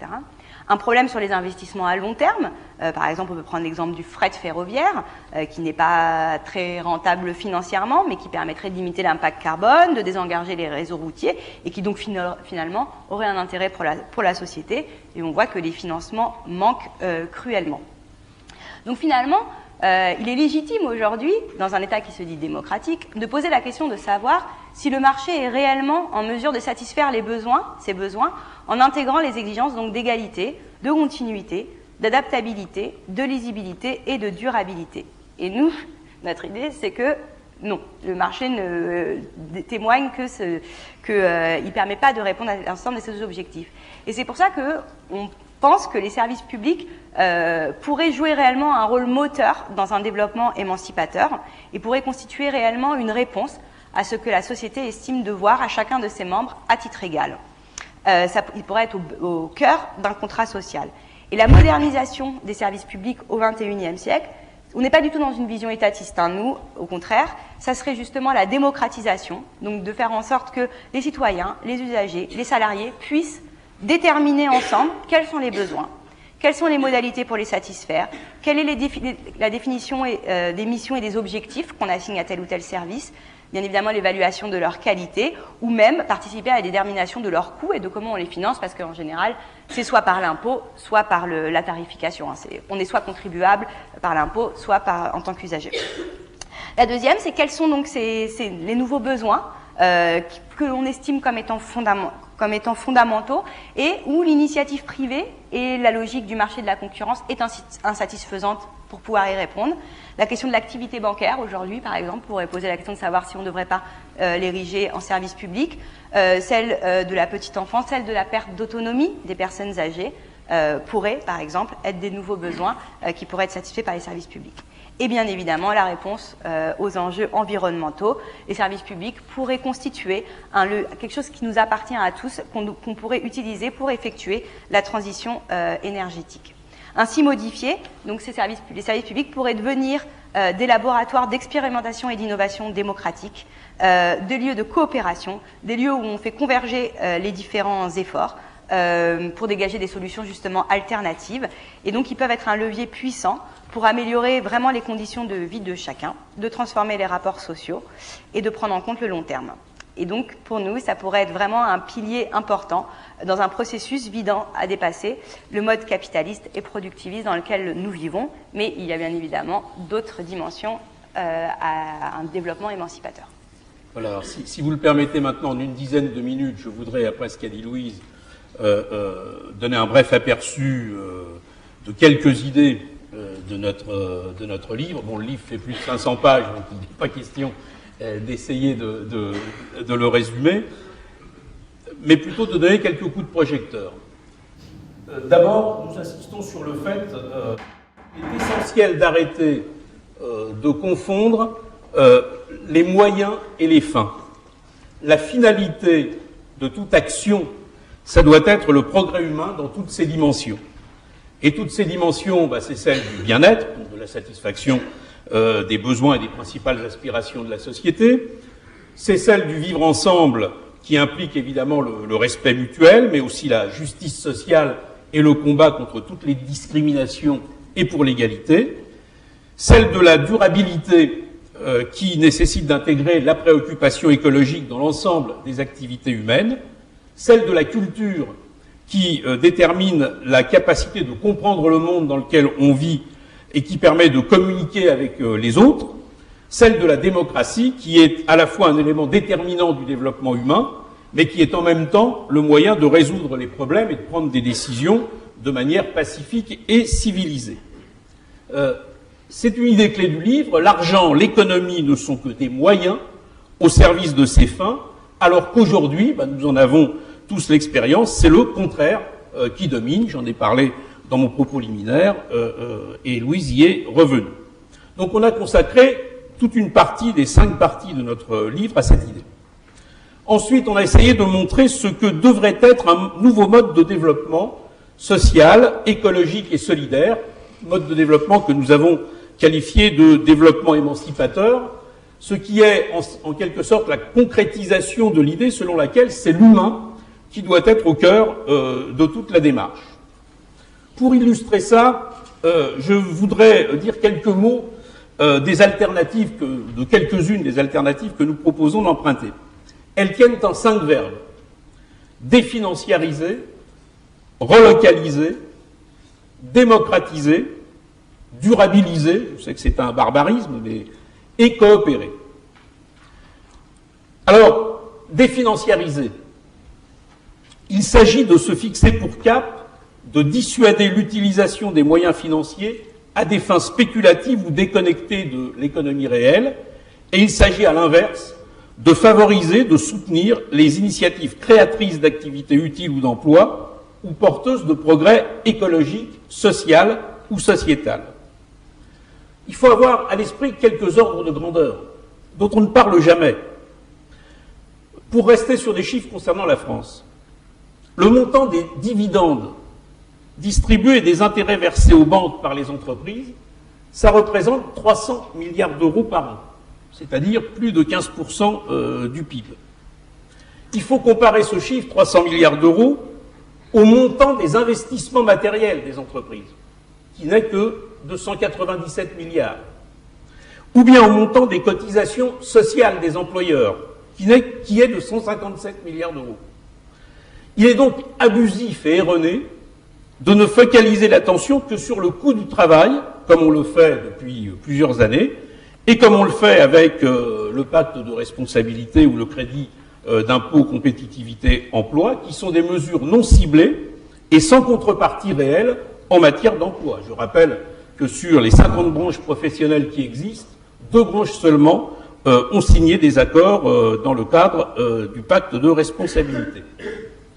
Un problème sur les investissements à long terme. Par exemple, on peut prendre l'exemple du fret ferroviaire, qui n'est pas très rentable financièrement, mais qui permettrait de limiter l'impact carbone, de désengager les réseaux routiers, et qui donc finalement aurait un intérêt pour la société. Et on voit que les financements manquent cruellement. Donc finalement, il est légitime aujourd'hui, dans un État qui se dit démocratique, de poser la question de savoir si le marché est réellement en mesure de satisfaire ses besoins, en intégrant les exigences donc d'égalité, de continuité, d'adaptabilité, de lisibilité et de durabilité. Et nous, notre idée, c'est que non, le marché ne témoigne qu'il ne permet pas de répondre à l'ensemble de ces objectifs. Et c'est pour ça qu'on pense que les services publics pourraient jouer réellement un rôle moteur dans un développement émancipateur et pourraient constituer réellement une réponse à ce que la société estime devoir à chacun de ses membres à titre égal. Il pourrait être au cœur d'un contrat social. Et la modernisation des services publics au XXIe siècle, on n'est pas du tout dans une vision étatiste, nous, au contraire, ça serait justement la démocratisation, donc de faire en sorte que les citoyens, les usagers, les salariés puissent déterminer ensemble quels sont les besoins, quelles sont les modalités pour les satisfaire, quelle est la définition des missions et des objectifs qu'on assigne à tel ou tel service, bien évidemment l'évaluation de leur qualité, ou même participer à la détermination de leurs coûts et de comment on les finance, parce qu'en général, c'est soit par l'impôt, soit par la tarification. On est soit contribuable par l'impôt, soit en tant qu'usager. La deuxième, c'est quels sont donc les nouveaux besoins que l'on estime comme étant fondamentaux et où l'initiative privée et la logique du marché de la concurrence est insatisfaisante pour pouvoir y répondre. La question de l'activité bancaire, aujourd'hui, par exemple, pourrait poser la question de savoir si on ne devrait pas l'ériger en service public. Celle de la petite enfance, celle de la perte d'autonomie des personnes âgées pourraient, par exemple, être des nouveaux besoins qui pourraient être satisfaits par les services publics. Et bien évidemment, la réponse aux enjeux environnementaux. Les services publics pourraient constituer quelque chose qui nous appartient à tous, qu'on pourrait utiliser pour effectuer la transition énergétique. Ainsi modifiés, donc les services publics pourraient devenir des laboratoires d'expérimentation et d'innovation démocratique, des lieux de coopération, des lieux où on fait converger les différents efforts pour dégager des solutions justement alternatives. Et donc, ils peuvent être un levier puissant pour améliorer vraiment les conditions de vie de chacun, de transformer les rapports sociaux et de prendre en compte le long terme. Et donc, pour nous, ça pourrait être vraiment un pilier important dans un processus visant à dépasser le mode capitaliste et productiviste dans lequel nous vivons. Mais il y a bien évidemment d'autres dimensions à un développement émancipateur. Voilà, alors si vous le permettez maintenant, en une dizaine de minutes, je voudrais, après ce qu'a dit Louise, donner un bref aperçu de quelques idées de notre livre. Bon, le livre fait plus de 500 pages, donc il n'est pas question d'essayer de le résumer, mais plutôt de donner quelques coups de projecteur. D'abord, nous insistons sur le fait qu'il est essentiel d'arrêter de confondre les moyens et les fins. La finalité de toute action, ça doit être le progrès humain dans toutes ses dimensions. Et toutes ces dimensions, c'est celle du bien-être, de la satisfaction des besoins et des principales aspirations de la société. C'est celle du vivre ensemble, qui implique évidemment le respect mutuel, mais aussi la justice sociale et le combat contre toutes les discriminations et pour l'égalité. Celle de la durabilité, qui nécessite d'intégrer la préoccupation écologique dans l'ensemble des activités humaines. Celle de la culture, qui détermine la capacité de comprendre le monde dans lequel on vit et qui permet de communiquer avec les autres. Celle de la démocratie, qui est à la fois un élément déterminant du développement humain, mais qui est en même temps le moyen de résoudre les problèmes et de prendre des décisions de manière pacifique et civilisée. C'est une idée clé du livre. L'argent, l'économie ne sont que des moyens au service de ces fins, alors qu'aujourd'hui, nous en avons tous l'expérience, c'est le contraire qui domine. J'en ai parlé dans mon propos liminaire et Louise y est revenue. Donc on a consacré toute une partie des 5 parties de notre livre à cette idée. Ensuite, on a essayé de montrer ce que devrait être un nouveau mode de développement social, écologique et solidaire, mode de développement que nous avons qualifié de développement émancipateur, ce qui est en quelque sorte la concrétisation de l'idée selon laquelle c'est l'humain qui doit être au cœur de toute la démarche. Pour illustrer ça, je voudrais dire quelques mots des alternatives, de quelques-unes des alternatives que nous proposons d'emprunter. Elles tiennent en 5 verbes. Définanciariser, relocaliser, démocratiser, durabiliser, je sais que c'est un barbarisme, mais et coopérer. Alors, définanciariser. Il s'agit de se fixer pour cap de dissuader l'utilisation des moyens financiers à des fins spéculatives ou déconnectées de l'économie réelle, et il s'agit à l'inverse de favoriser, de soutenir les initiatives créatrices d'activités utiles ou d'emplois ou porteuses de progrès écologique, social ou sociétal. Il faut avoir à l'esprit quelques ordres de grandeur dont on ne parle jamais. Pour rester sur des chiffres concernant la France, le montant des dividendes distribués et des intérêts versés aux banques par les entreprises, ça représente 300 milliards d'euros par an, c'est-à-dire plus de 15% du PIB. Il faut comparer ce chiffre, 300 milliards d'euros, au montant des investissements matériels des entreprises, qui n'est que de 197 milliards, ou bien au montant des cotisations sociales des employeurs, qui est de 157 milliards d'euros. Il est donc abusif et erroné de ne focaliser l'attention que sur le coût du travail, comme on le fait depuis plusieurs années, et comme on le fait avec le pacte de responsabilité ou le crédit d'impôt compétitivité emploi, qui sont des mesures non ciblées et sans contrepartie réelle en matière d'emploi. Je rappelle que sur les 50 branches professionnelles qui existent, 2 branches seulement ont signé des accords dans le cadre du pacte de responsabilité.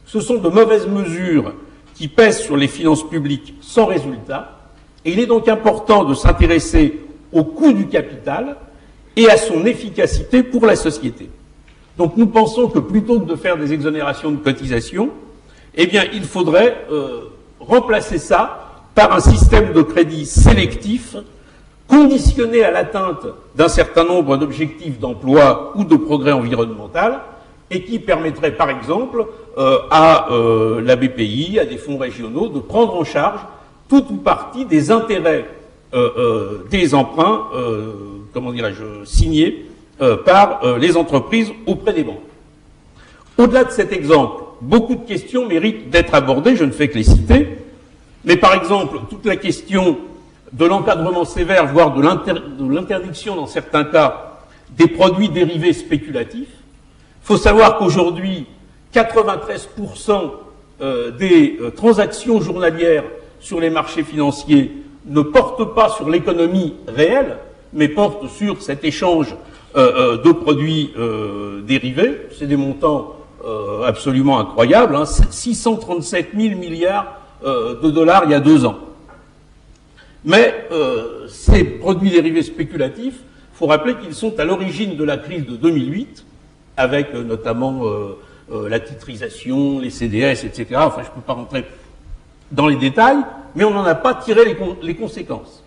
Ce sont de mauvaises mesures qui pèsent sur les finances publiques sans résultat, et il est donc important de s'intéresser au coût du capital et à son efficacité pour la société. Donc nous pensons que plutôt que de faire des exonérations de cotisations, eh bien il faudrait remplacer ça par un système de crédit sélectif conditionné à l'atteinte d'un certain nombre d'objectifs d'emploi ou de progrès environnemental, et qui permettrait par exemple à la BPI, à des fonds régionaux, de prendre en charge toute ou partie des intérêts des emprunts, comment dirais-je, signés par les entreprises auprès des banques. Au-delà de cet exemple, beaucoup de questions méritent d'être abordées, je ne fais que les citer, mais par exemple, toute la question de l'encadrement sévère, voire de l'interdiction dans certains cas, des produits dérivés spéculatifs. Il faut savoir qu'aujourd'hui, 93% des transactions journalières sur les marchés financiers ne portent pas sur l'économie réelle, mais portent sur cet échange de produits dérivés. C'est des montants absolument incroyables, hein, 637 000 milliards de dollars il y a 2 ans. Mais ces produits dérivés spéculatifs, il faut rappeler qu'ils sont à l'origine de la crise de 2008, avec notamment la titrisation, les CDS, etc. Enfin, je ne peux pas rentrer dans les détails, mais on n'en a pas tiré les conséquences.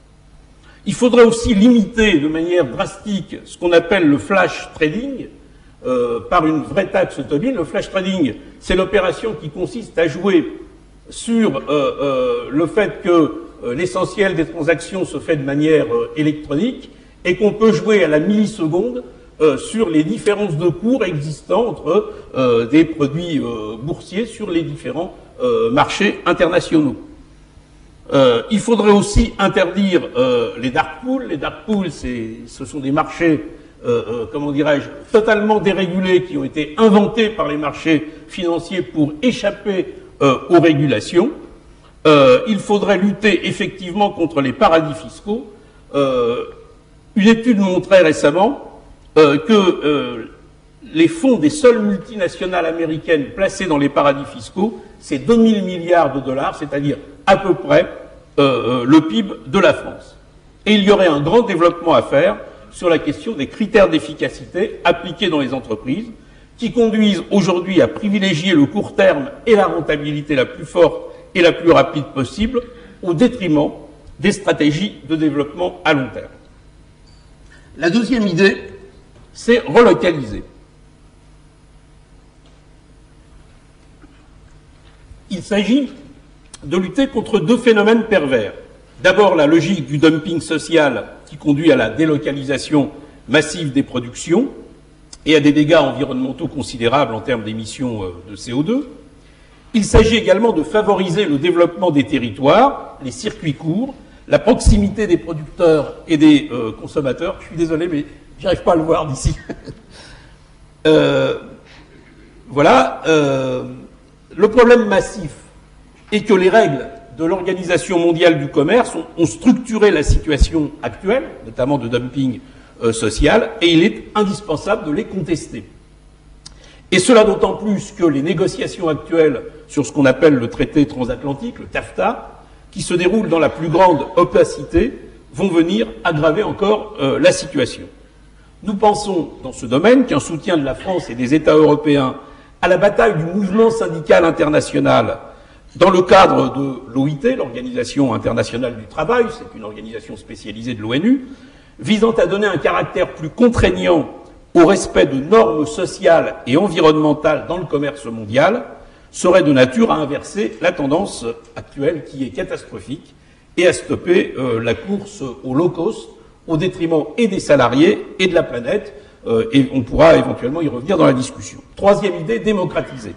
Il faudrait aussi limiter de manière drastique ce qu'on appelle le flash trading par une vraie taxe Tobin. Le flash trading, c'est l'opération qui consiste à jouer sur le fait que l'essentiel des transactions se fait de manière électronique et qu'on peut jouer à la milliseconde sur les différences de cours existants entre des produits boursiers sur les différents marchés internationaux. Il faudrait aussi interdire les dark pools. Les dark pools, ce sont des marchés, comment dirais-je, totalement dérégulés qui ont été inventés par les marchés financiers pour échapper aux régulations. Il faudrait lutter effectivement contre les paradis fiscaux. Une étude montrait récemment que les fonds des seules multinationales américaines placées dans les paradis fiscaux, c'est 2000 milliards de dollars, c'est-à-dire à peu près le PIB de la France. Et il y aurait un grand développement à faire sur la question des critères d'efficacité appliqués dans les entreprises, qui conduisent aujourd'hui à privilégier le court terme et la rentabilité la plus forte et la plus rapide possible, au détriment des stratégies de développement à long terme. La deuxième idée, c'est relocaliser. Il s'agit de lutter contre 2 phénomènes pervers. D'abord, la logique du dumping social qui conduit à la délocalisation massive des productions et à des dégâts environnementaux considérables en termes d'émissions de CO2. Il s'agit également de favoriser le développement des territoires, les circuits courts, la proximité des producteurs et des consommateurs. Je suis désolé, mais j'arrive pas à le voir d'ici. Voilà. Le problème massif est que les règles de l'Organisation mondiale du commerce ont structuré la situation actuelle, notamment de dumping social, et il est indispensable de les contester. Et cela d'autant plus que les négociations actuelles sur ce qu'on appelle le traité transatlantique, le TAFTA, qui se déroule dans la plus grande opacité, vont venir aggraver encore la situation. Nous pensons, dans ce domaine, qu'un soutien de la France et des États européens à la bataille du mouvement syndical international dans le cadre de l'OIT, l'Organisation internationale du travail, c'est une organisation spécialisée de l'ONU, visant à donner un caractère plus contraignant au respect de normes sociales et environnementales dans le commerce mondial, serait de nature à inverser la tendance actuelle qui est catastrophique et à stopper la course au low cost au détriment et des salariés et de la planète, et on pourra éventuellement y revenir dans la discussion. Troisième idée, démocratiser.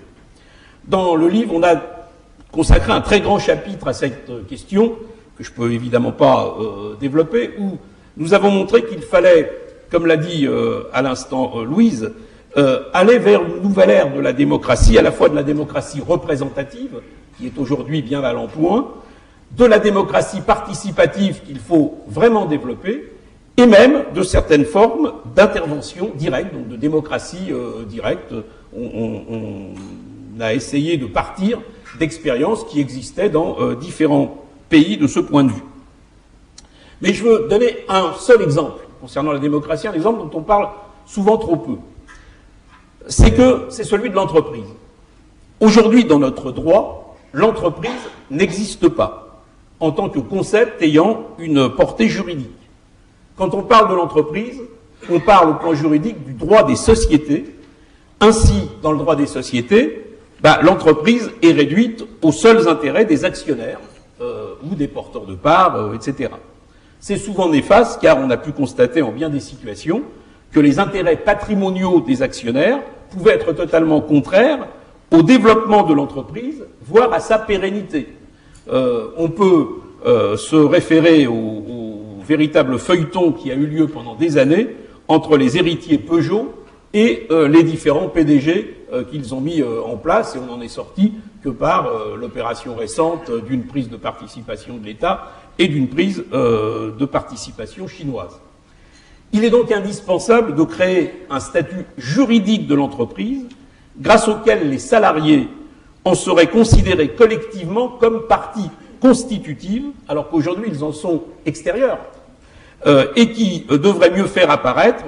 Dans le livre, on a consacré un très grand chapitre à cette question, que je peux évidemment pas développer, où nous avons montré qu'il fallait, comme l'a dit à l'instant Louise, aller vers une nouvelle ère de la démocratie, à la fois de la démocratie représentative, qui est aujourd'hui bien à l'emploi, de la démocratie participative qu'il faut vraiment développer, et même de certaines formes d'intervention directe, donc de démocratie directe. On a essayé de partir d'expériences qui existaient dans différents pays de ce point de vue. Mais je veux donner un seul exemple concernant la démocratie, un exemple dont on parle souvent trop peu. C'est que c'est celui de l'entreprise. Aujourd'hui, dans notre droit, l'entreprise n'existe pas en tant que concept ayant une portée juridique. Quand on parle de l'entreprise, on parle au plan juridique du droit des sociétés. Ainsi, dans le droit des sociétés, l'entreprise est réduite aux seuls intérêts des actionnaires ou des porteurs de parts, etc. C'est souvent néfaste car on a pu constater en bien des situations que les intérêts patrimoniaux des actionnaires pouvaient être totalement contraires au développement de l'entreprise, voire à sa pérennité. On peut se référer au véritable feuilleton qui a eu lieu pendant des années entre les héritiers Peugeot et les différents PDG qu'ils ont mis en place, et on n'en est sorti que par l'opération récente d'une prise de participation de l'État et d'une prise de participation chinoise. Il est donc indispensable de créer un statut juridique de l'entreprise grâce auquel les salariés en seraient considérés collectivement comme partie constitutive, alors qu'aujourd'hui ils en sont extérieurs, et qui devrait mieux faire apparaître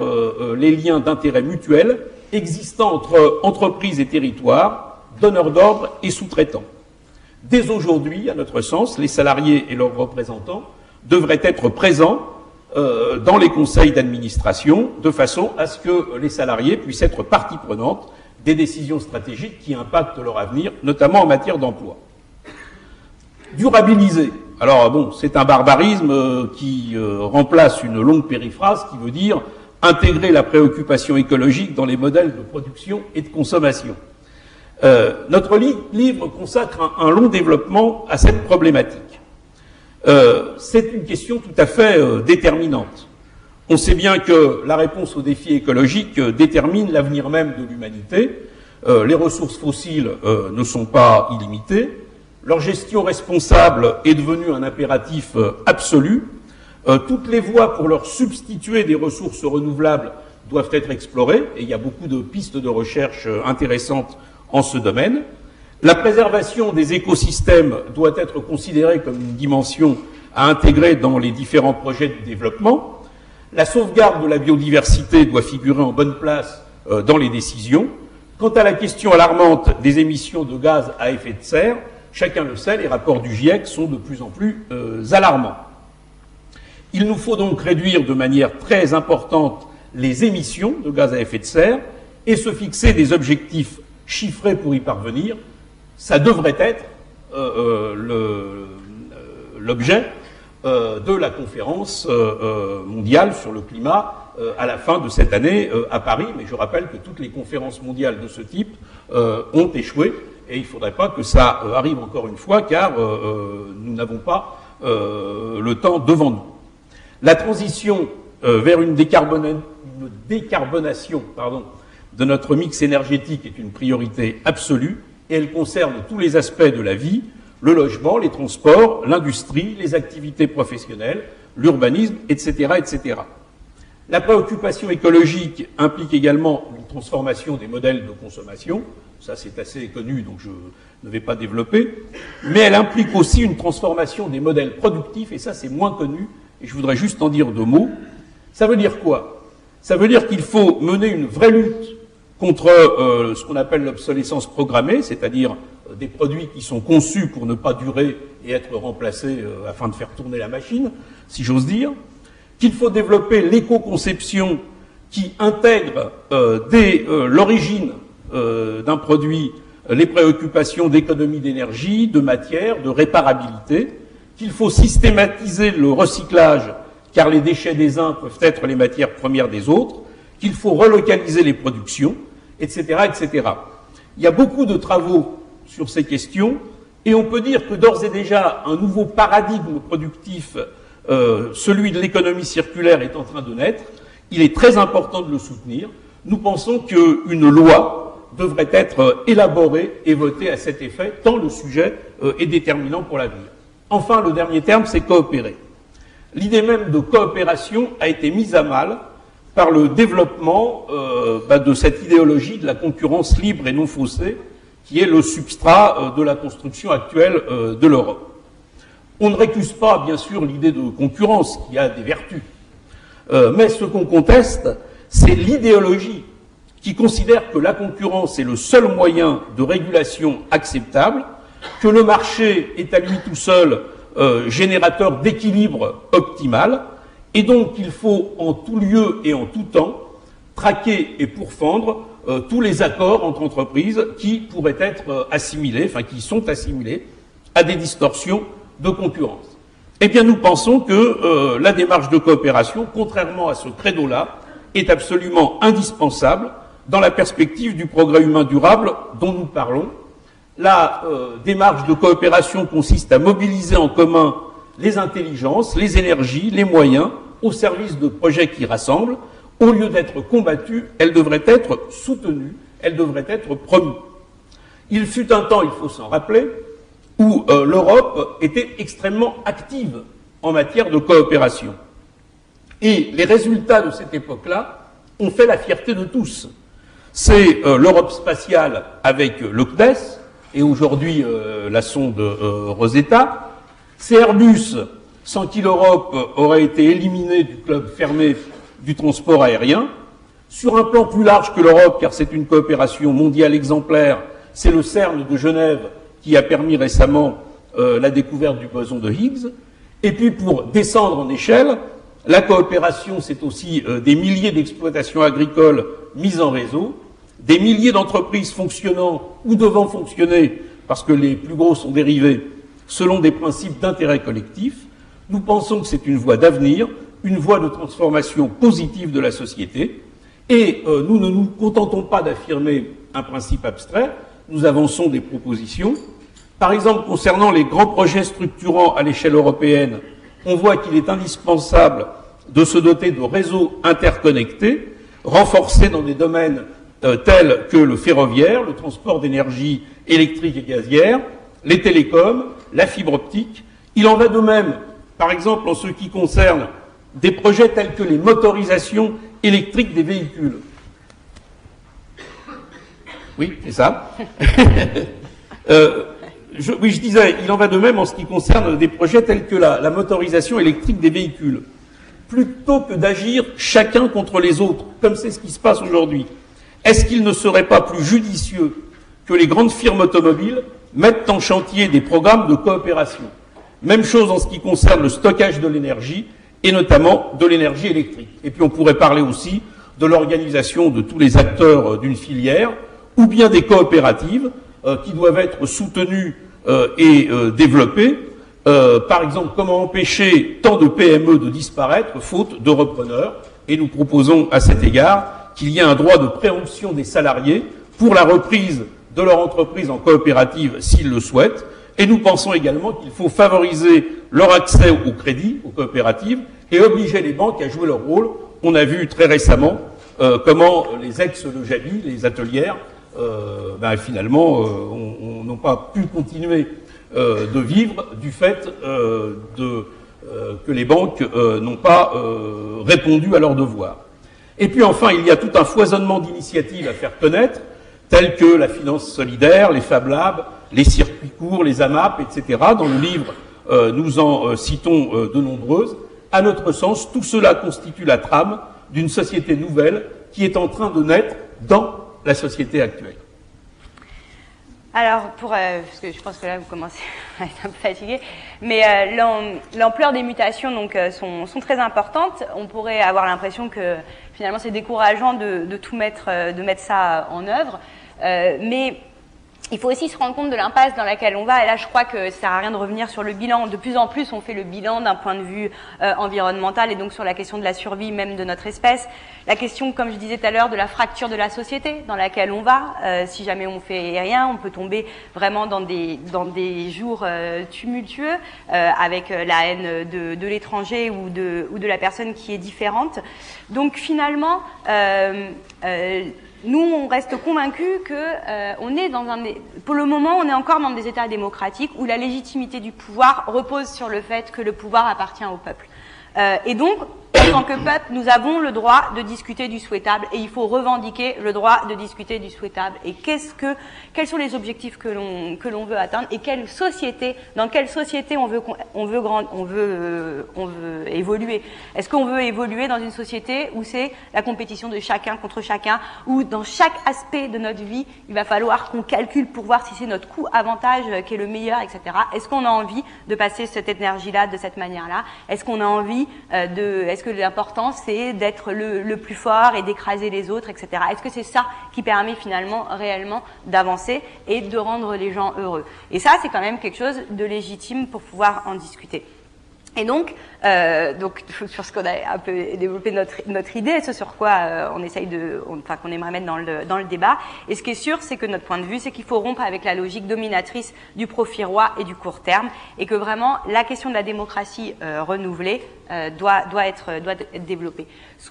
les liens d'intérêt mutuel existant entre entreprises et territoires, donneurs d'ordre et sous-traitants. Dès aujourd'hui, à notre sens, les salariés et leurs représentants devraient être présents dans les conseils d'administration, de façon à ce que les salariés puissent être partie prenante des décisions stratégiques qui impactent leur avenir, notamment en matière d'emploi. Durabiliser. Alors bon, c'est un barbarisme qui remplace une longue périphrase qui veut dire intégrer la préoccupation écologique dans les modèles de production et de consommation. Notre livre consacre un long développement à cette problématique. C'est une question tout à fait déterminante. On sait bien que la réponse aux défis écologiques détermine l'avenir même de l'humanité. Les ressources fossiles ne sont pas illimitées. Leur gestion responsable est devenue un impératif absolu. Toutes les voies pour leur substituer des ressources renouvelables doivent être explorées, et il y a beaucoup de pistes de recherche intéressantes en ce domaine. La préservation des écosystèmes doit être considérée comme une dimension à intégrer dans les différents projets de développement. La sauvegarde de la biodiversité doit figurer en bonne place dans les décisions. Quant à la question alarmante des émissions de gaz à effet de serre, chacun le sait, les rapports du GIEC sont de plus en plus alarmants. Il nous faut donc réduire de manière très importante les émissions de gaz à effet de serre et se fixer des objectifs chiffrés pour y parvenir. Ça devrait être l'objet de la conférence mondiale sur le climat à la fin de cette année à Paris. Mais je rappelle que toutes les conférences mondiales de ce type ont échoué. Et il ne faudrait pas que ça arrive encore une fois, car nous n'avons pas le temps devant nous. La transition vers une décarbonation de notre mix énergétique est une priorité absolue, et elle concerne tous les aspects de la vie, le logement, les transports, l'industrie, les activités professionnelles, l'urbanisme, etc., etc. La préoccupation écologique implique également une transformation des modèles de consommation. Ça, c'est assez connu, donc je ne vais pas développer. Mais elle implique aussi une transformation des modèles productifs, et ça, c'est moins connu, et je voudrais juste en dire deux mots. Ça veut dire quoi? Ça veut dire qu'il faut mener une vraie lutte contre ce qu'on appelle l'obsolescence programmée, c'est-à-dire des produits qui sont conçus pour ne pas durer et être remplacés afin de faire tourner la machine, si j'ose dire. Qu'il faut développer l'éco-conception qui intègre dès l'origine d'un produit les préoccupations d'économie d'énergie, de matière, de réparabilité, qu'il faut systématiser le recyclage car les déchets des uns peuvent être les matières premières des autres, qu'il faut relocaliser les productions, etc., etc. Il y a beaucoup de travaux sur ces questions, et on peut dire que d'ores et déjà, un nouveau paradigme productif, celui de l'économie circulaire, est en train de naître. Il est très important de le soutenir. Nous pensons qu'une loi devrait être élaborée et votée à cet effet, tant le sujet est déterminant pour l'avenir. Enfin, le dernier terme, c'est coopérer. L'idée même de coopération a été mise à mal par le développement de cette idéologie de la concurrence libre et non faussée, qui est le substrat de la construction actuelle de l'Europe. On ne récuse pas, bien sûr, l'idée de concurrence, qui a des vertus. Mais ce qu'on conteste, c'est l'idéologie qui considère que la concurrence est le seul moyen de régulation acceptable, que le marché est à lui tout seul générateur d'équilibre optimal, et donc il faut en tout lieu et en tout temps traquer et pourfendre tous les accords entre entreprises qui pourraient être assimilés, enfin qui sont assimilés à des distorsions de concurrence. Eh bien, nous pensons que la démarche de coopération, contrairement à ce credo-là, est absolument indispensable dans la perspective du progrès humain durable dont nous parlons. La démarche de coopération consiste à mobiliser en commun les intelligences, les énergies, les moyens au service de projets qui rassemblent. Au lieu d'être combattue, elle devrait être soutenue, elle devrait être promue. Il fut un temps, il faut s'en rappeler, où l'Europe était extrêmement active en matière de coopération. Et les résultats de cette époque-là ont fait la fierté de tous. C'est l'Europe spatiale avec le CNES, et aujourd'hui la sonde Rosetta. C'est Airbus, sans qui l'Europe aurait été éliminée du club fermé du transport aérien. Sur un plan plus large que l'Europe, car c'est une coopération mondiale exemplaire, c'est le CERN de Genève qui a permis récemment la découverte du boson de Higgs. Et puis pour descendre en échelle, la coopération, c'est aussi des milliers d'exploitations agricoles mises en réseau, des milliers d'entreprises fonctionnant ou devant fonctionner, parce que les plus gros sont dérivés, selon des principes d'intérêt collectif. Nous pensons que c'est une voie d'avenir, une voie de transformation positive de la société, et nous ne nous contentons pas d'affirmer un principe abstrait, nous avançons des propositions. Par exemple, concernant les grands projets structurants à l'échelle européenne, on voit qu'il est indispensable de se doter de réseaux interconnectés, renforcés dans des domaines tels que le ferroviaire, le transport d'énergie électrique et gazière, les télécoms, la fibre optique. Il en va de même, par exemple, en ce qui concerne des projets tels que les motorisations électriques des véhicules. Oui, c'est ça. Je disais, il en va de même en ce qui concerne des projets tels que la motorisation électrique des véhicules. Plutôt que d'agir chacun contre les autres, comme c'est ce qui se passe aujourd'hui, est-ce qu'il ne serait pas plus judicieux que les grandes firmes automobiles mettent en chantier des programmes de coopération? Même chose en ce qui concerne le stockage de l'énergie, et notamment de l'énergie électrique. Et puis on pourrait parler aussi de l'organisation de tous les acteurs d'une filière, ou bien des coopératives qui doivent être soutenues et développées. Par exemple, comment empêcher tant de PME de disparaître faute de repreneurs. Et nous proposons à cet égard qu'il y ait un droit de préemption des salariés pour la reprise de leur entreprise en coopérative s'ils le souhaitent. Et nous pensons également qu'il faut favoriser leur accès au crédit, aux coopératives, et obliger les banques à jouer leur rôle. On a vu très récemment comment les ex-Lejabi, les atelières, finalement, n'ont pas pu continuer de vivre du fait que les banques n'ont pas répondu à leurs devoirs. Et puis enfin, il y a tout un foisonnement d'initiatives à faire connaître, telles que la finance solidaire, les Fab Labs, les circuits courts, les AMAP, etc. Dans le livre, nous en citons de nombreuses. À notre sens, tout cela constitue la trame d'une société nouvelle qui est en train de naître dans la société actuelle. Alors, parce que je pense que là, vous commencez à être un peu fatigué, mais l'ampleur des mutations donc, sont très importantes. On pourrait avoir l'impression que finalement c'est décourageant de tout mettre, de mettre ça en œuvre, mais il faut aussi se rendre compte de l'impasse dans laquelle on va. Et là, je crois que ça sert à rien de revenir sur le bilan. De plus en plus, on fait le bilan d'un point de vue environnemental et donc sur la question de la survie même de notre espèce. La question, comme je disais tout à l'heure, de la fracture de la société dans laquelle on va. Si jamais on fait rien, on peut tomber vraiment dans des jours tumultueux avec la haine de l'étranger ou de la personne qui est différente. Donc finalement, nous, on reste convaincus que on est pour le moment, on est encore dans des États démocratiques où la légitimité du pouvoir repose sur le fait que le pouvoir appartient au peuple. Et donc, en tant que peuple, nous avons le droit de discuter du souhaitable et il faut revendiquer le droit de discuter du souhaitable. Et quels sont les objectifs que l'on veut atteindre et dans quelle société on veut évoluer. Est-ce qu'on veut évoluer dans une société où c'est la compétition de chacun contre chacun, où dans chaque aspect de notre vie, il va falloir qu'on calcule pour voir si c'est notre coût-avantage qui est le meilleur, etc. Est-ce qu'on a envie de passer cette énergie-là de cette manière-là? Est-ce qu'on a envie est-ce que l'important c'est d'être le plus fort et d'écraser les autres, etc. Est-ce que c'est ça qui permet finalement réellement d'avancer et de rendre les gens heureux? Et ça, c'est quand même quelque chose de légitime pour pouvoir en discuter. Et donc sur ce qu'on a un peu développé notre idée, ce sur quoi on essaye qu'on aimerait mettre dans le débat. Et ce qui est sûr, c'est que notre point de vue, c'est qu'il faut rompre avec la logique dominatrice du profit roi et du court terme, et que vraiment la question de la démocratie renouvelée doit être développée.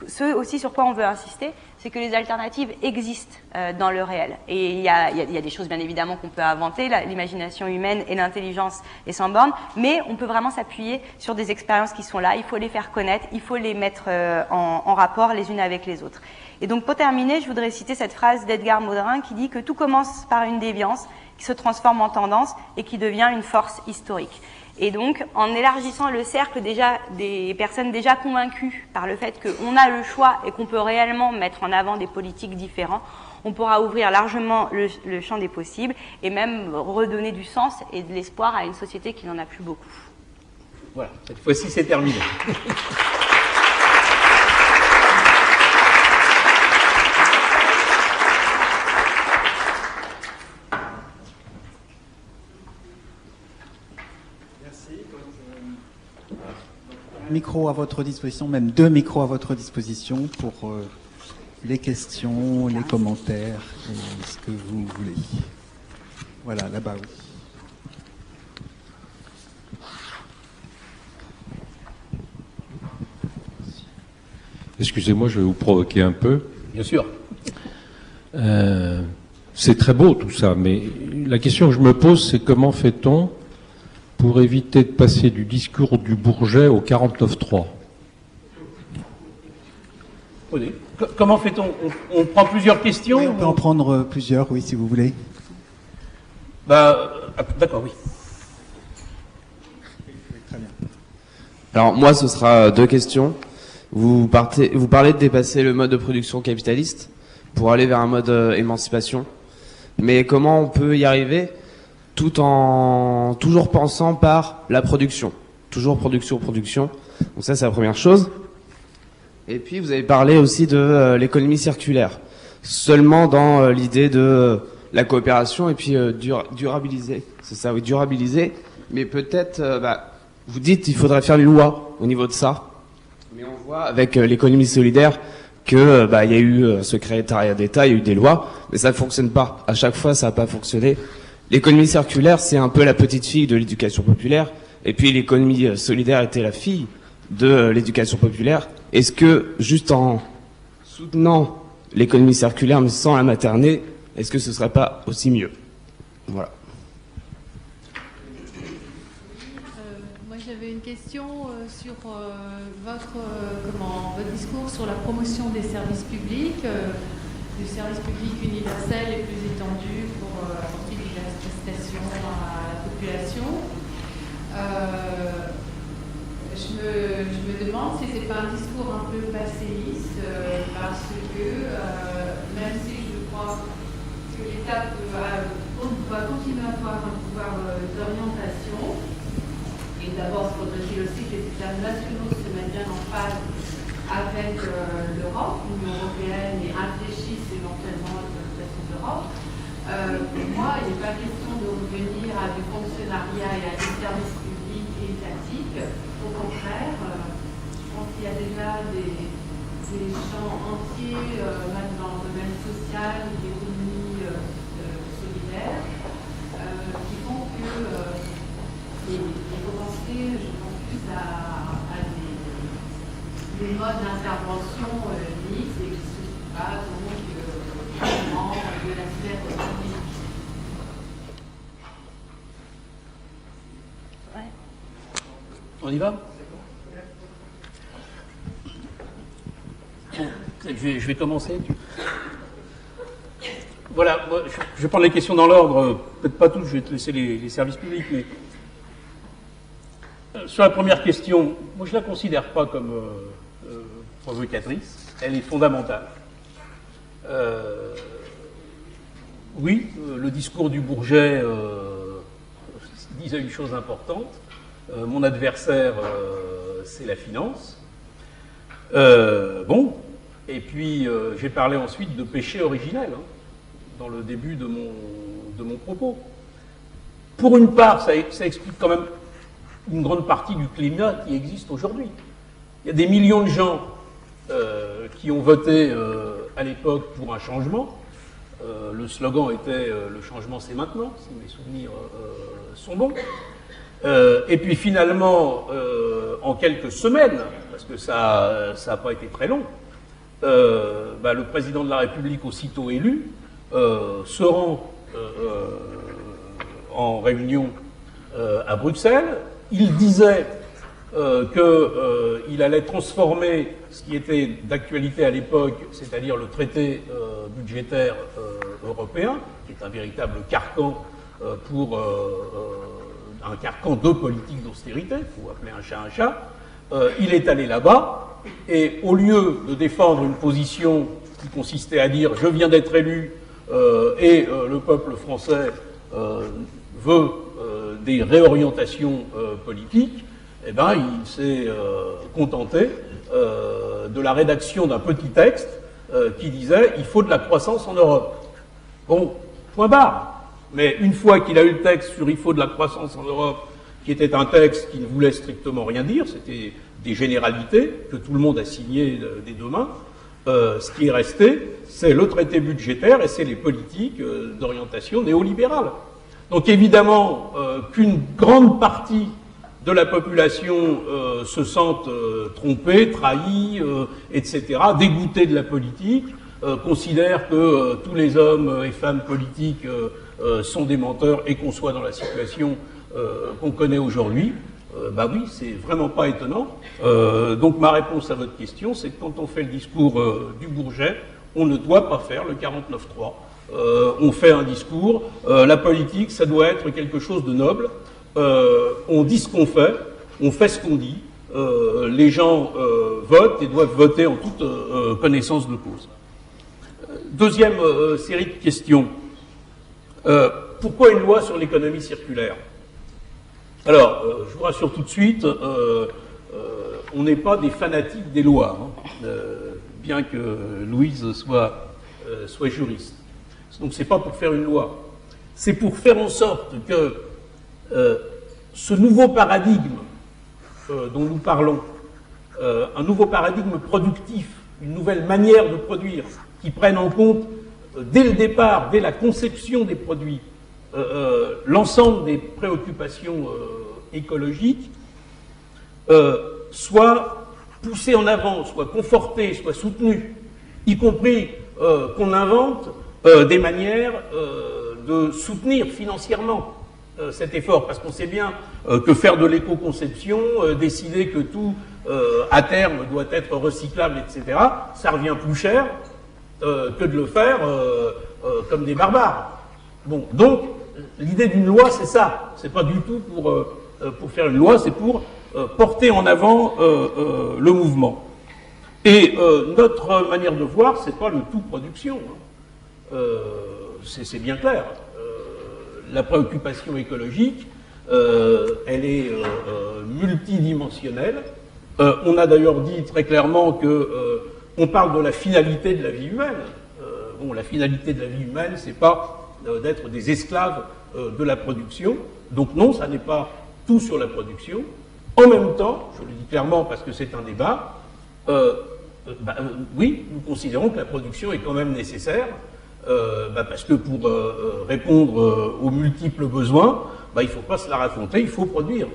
Ce aussi sur quoi on veut insister, c'est que les alternatives existent dans le réel. Et il y a des choses bien évidemment qu'on peut inventer, l'imagination humaine et l'intelligence est sans borne, mais on peut vraiment s'appuyer sur des expériences qui sont là, il faut les faire connaître, il faut les mettre en rapport les unes avec les autres. Et donc pour terminer, je voudrais citer cette phrase d'Edgar Morin qui dit que tout commence par une déviance qui se transforme en tendance et qui devient une force historique. Et donc, en élargissant le cercle déjà des personnes déjà convaincues par le fait qu'on a le choix et qu'on peut réellement mettre en avant des politiques différentes, on pourra ouvrir largement le champ des possibles et même redonner du sens et de l'espoir à une société qui n'en a plus beaucoup. Voilà, cette fois-ci c'est terminé. Micro à votre disposition, même 2 micros à votre disposition pour les questions, les commentaires, et ce que vous voulez. Voilà, là-bas, oui. Excusez-moi, je vais vous provoquer un peu. Bien sûr. C'est très beau tout ça, mais la question que je me pose, c'est comment fait-on pour éviter de passer du discours du Bourget au 49.3 ? Comment fait-on ? On prend plusieurs questions ? Oui, on peut en prendre plusieurs, oui, si vous voulez. D'accord, oui. Très bien. Alors moi, ce sera 2 questions. Vous parlez de dépasser le mode de production capitaliste pour aller vers un mode émancipation. Mais comment on peut y arriver tout en toujours pensant par la production. Toujours production. Donc ça, c'est la première chose. Et puis, vous avez parlé aussi de l'économie circulaire. Seulement dans l'idée de la coopération et puis durabiliser. C'est ça, oui, durabiliser. Mais peut-être, vous dites qu'il faudrait faire une loi au niveau de ça. Mais on voit avec l'économie solidaire que il y a eu secrétariat d'État, il y a eu des lois, mais ça ne fonctionne pas. À chaque fois, ça n'a pas fonctionné. L'économie circulaire, c'est un peu la petite fille de l'éducation populaire, et puis l'économie solidaire était la fille de l'éducation populaire. Est-ce que, juste en soutenant l'économie circulaire, mais sans la materner, est-ce que ce serait pas aussi mieux? Voilà. Moi, j'avais une question sur votre discours sur la promotion des services publics, du service public universel et plus étendu pour apporter diverses prestations à la population. Je me demande si c'est pas un discours un peu passéiste, parce que même si je crois que l'État va continuer à avoir un pouvoir d'orientation, et d'abord faudrait-il aussi que les États nationaux se mettent bien en phase avec l'Europe, l'Union européenne, et réfléchissent éventuellement à l'orientation de l'Europe. Pour moi, il n'est pas question de revenir à du fonctionnariat et à des services publics et étatiques. Au contraire, je pense qu'il y a déjà des champs entiers, même dans le domaine social, l'économie solidaire, qui font que il faut penser, je pense, plus à des modes d'intervention mixtes et qui se passent donc de la sphère publique. On y va? Bon, je vais commencer. Voilà, moi, je vais prendre les questions dans l'ordre, peut-être pas toutes, je vais te laisser les services publics, mais sur la première question, moi je la considère pas comme provocatrice, elle est fondamentale. Oui, le discours du Bourget disait une chose importante, mon adversaire c'est la finance. Bon, et puis j'ai parlé ensuite de péché originel, hein, dans le début de mon propos. Pour une part, ça explique quand même une grande partie du climat qui existe aujourd'hui. Il y a des millions de gens qui ont voté à l'époque pour un changement. Le slogan était « Le changement, c'est maintenant », si mes souvenirs sont bons. Et puis finalement, en quelques semaines, parce que ça n'a pas été très long, le président de la République, aussitôt élu, se rend en réunion à Bruxelles. Il disait qu'il allait transformer ce qui était d'actualité à l'époque, c'est-à-dire le traité budgétaire européen, qui est un véritable carcan pour un carcan de politique d'austérité, il faut appeler un chat un chat. Il est allé là-bas, et au lieu de défendre une position qui consistait à dire « je viens d'être élu et le peuple français veut des réorientations politiques », eh ben, il s'est contenté de la rédaction d'un petit texte qui disait « il faut de la croissance en Europe ». Bon, point barre. Mais une fois qu'il a eu le texte sur « il faut de la croissance en Europe », qui était un texte qui ne voulait strictement rien dire, c'était des généralités que tout le monde a signées des deux mains, ce qui est resté, c'est le traité budgétaire et c'est les politiques d'orientation néolibérale. Donc évidemment qu'une grande partie de la population se sente trompée, trahie, etc., dégoûtée de la politique, considère que tous les hommes et femmes politiques sont des menteurs et qu'on soit dans la situation qu'on connaît aujourd'hui. Bah oui, c'est vraiment pas étonnant. Donc ma réponse à votre question, c'est que quand on fait le discours du Bourget, on ne doit pas faire le 49.3. On fait un discours, la politique, ça doit être quelque chose de noble. On dit ce qu'on fait, on fait ce qu'on dit. Les gens votent et doivent voter en toute connaissance de cause. Deuxième série de questions. Pourquoi une loi sur l'économie circulaire? Alors, je vous rassure tout de suite, on n'est pas des fanatiques des lois, hein, bien que Louise soit juriste. Donc c'est pas pour faire une loi, c'est pour faire en sorte que ce nouveau paradigme dont nous parlons, un nouveau paradigme productif, une nouvelle manière de produire, qui prenne en compte dès le départ, dès la conception des produits, l'ensemble des préoccupations écologiques, soit poussé en avant, soit conforté, soit soutenu, y compris qu'on invente des manières de soutenir financièrement cet effort, parce qu'on sait bien que faire de l'éco-conception, décider que tout à terme doit être recyclable, etc., ça revient plus cher que de le faire comme des barbares. Bon, donc l'idée d'une loi, c'est ça. C'est pas du tout pour faire une loi, c'est pour porter en avant le mouvement. Et notre manière de voir, c'est pas le tout production. C'est bien clair. La préoccupation écologique, elle est multidimensionnelle. On a d'ailleurs dit très clairement que on parle de la finalité de la vie humaine. Bon, la finalité de la vie humaine, c'est pas d'être des esclaves de la production. Donc non, ça n'est pas tout sur la production. En même temps, je le dis clairement parce que c'est un débat, oui, nous considérons que la production est quand même nécessaire, parce que pour répondre aux multiples besoins, il ne faut pas se la raconter, il faut produire.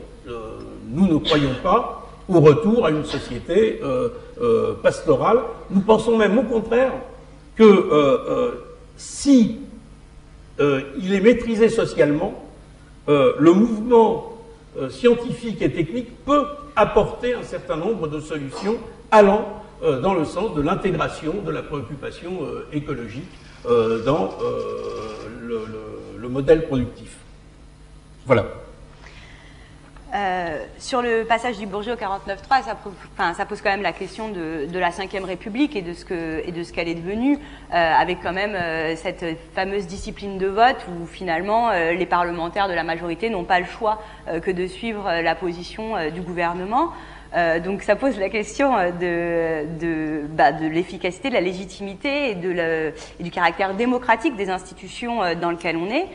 Nous ne croyons pas au retour à une société pastorale. Nous pensons même au contraire que si il est maîtrisé socialement, le mouvement scientifique et technique peut apporter un certain nombre de solutions allant dans le sens de l'intégration de la préoccupation écologique dans le modèle productif. Voilà. Sur le passage du Bourget au 49.3, ça pose quand même la question de la Ve République et de ce qu'elle est devenue, avec quand même cette fameuse discipline de vote où finalement les parlementaires de la majorité n'ont pas le choix que de suivre la position du gouvernement. Donc ça pose la question de l'efficacité, de la légitimité et du caractère démocratique des institutions dans lesquelles on est.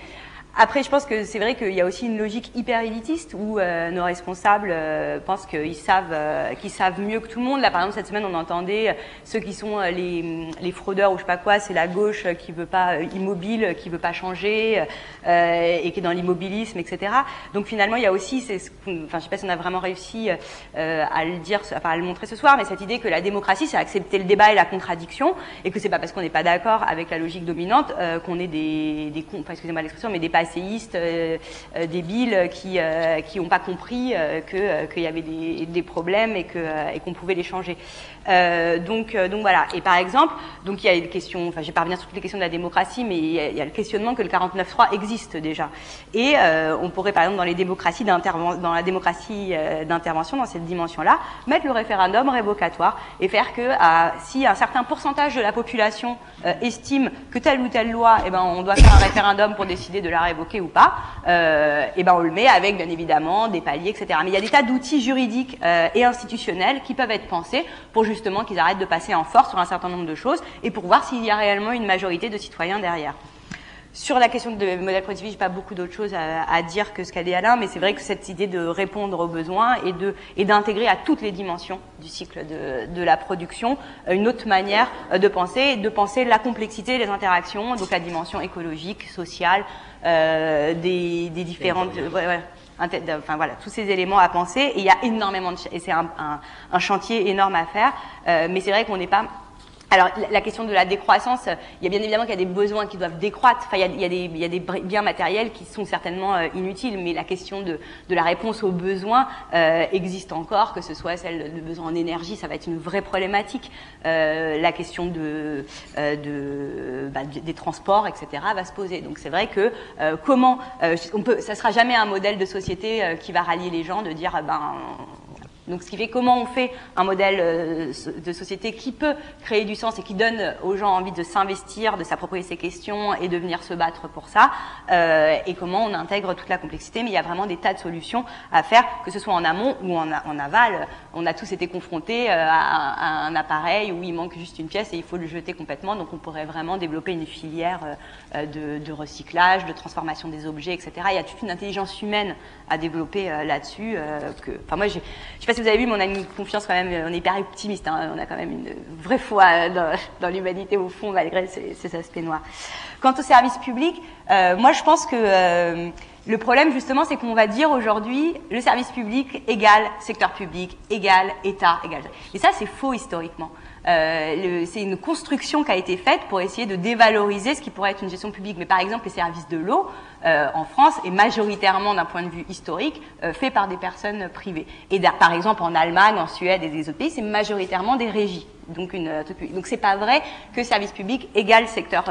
Après, je pense que c'est vrai qu'il y a aussi une logique hyper élitiste où nos responsables pensent qu'ils savent mieux que tout le monde. Là, par exemple, cette semaine, on entendait ceux qui sont les fraudeurs ou je sais pas quoi, c'est la gauche qui veut pas immobile, qui veut pas changer et qui est dans l'immobilisme, etc. Donc finalement, il y a aussi, je sais pas si on a vraiment réussi à le dire, enfin à le montrer ce soir, mais cette idée que la démocratie, c'est accepter le débat et la contradiction, et que c'est pas parce qu'on n'est pas d'accord avec la logique dominante qu'on est des cons, excusez-moi l'expression, mais des passéistes débiles qui n'ont pas compris qu'il y avait des problèmes et qu'on pouvait les changer. Donc voilà. Et par exemple, donc il y a une question, enfin je vais pas revenir sur toutes les questions de la démocratie, mais il y a le questionnement que le 49.3 existe déjà. Et on pourrait par exemple dans la démocratie d'intervention, dans cette dimension-là, mettre le référendum révocatoire et faire que si un certain pourcentage de la population estime que telle ou telle loi, on doit faire un référendum pour décider de la révoquer ou pas, on le met avec bien évidemment des paliers, etc. Mais il y a des tas d'outils juridiques et institutionnels qui peuvent être pensés pour justement qu'ils arrêtent de passer en force sur un certain nombre de choses et pour voir s'il y a réellement une majorité de citoyens derrière. Sur la question de modèle productif, j'ai pas beaucoup d'autres choses à dire que ce qu'a dit Alain, mais c'est vrai que cette idée de répondre aux besoins et d'intégrer à toutes les dimensions du cycle de la production une autre manière de penser la complexité des interactions, donc la dimension écologique, sociale, des différentes... Enfin voilà, tous ces éléments à penser, et il y a énormément et c'est un chantier énorme à faire, mais c'est vrai qu'on n'est pas... Alors, la question de la décroissance, il y a bien évidemment qu'il y a des besoins qui doivent décroître. Enfin, il y a des biens matériels qui sont certainement inutiles, mais la question de la réponse aux besoins existe encore, que ce soit celle de besoin en énergie, ça va être une vraie problématique. La question des transports, etc., va se poser. Donc, c'est vrai que ça sera jamais un modèle de société qui va rallier les gens, de dire donc, ce qui fait comment on fait un modèle de société qui peut créer du sens et qui donne aux gens envie de s'investir, de s'approprier ces questions et de venir se battre pour ça, et comment on intègre toute la complexité. Mais il y a vraiment des tas de solutions à faire, que ce soit en amont ou en aval. On a tous été confrontés à un appareil où il manque juste une pièce et il faut le jeter complètement. Donc, on pourrait vraiment développer une filière de recyclage, de transformation des objets, etc. Il y a toute une intelligence humaine à développer là-dessus. Moi, je sais pas si vous avez vu, mais on a une confiance quand même, on est hyper optimiste, hein, on a quand même une vraie foi dans l'humanité au fond, malgré ces aspects noirs. Quant au service public, moi je pense que le problème justement, c'est qu'on va dire aujourd'hui, le service public égale secteur public, égale État, égale... Et ça, c'est faux historiquement. C'est une construction qui a été faite pour essayer de dévaloriser ce qui pourrait être une gestion publique. Mais par exemple, les services de l'eau, en France, est majoritairement, d'un point de vue historique, fait par des personnes privées. Et par exemple, en Allemagne, en Suède et des autres pays, c'est majoritairement des régies. Donc c'est pas vrai que service public égale secteur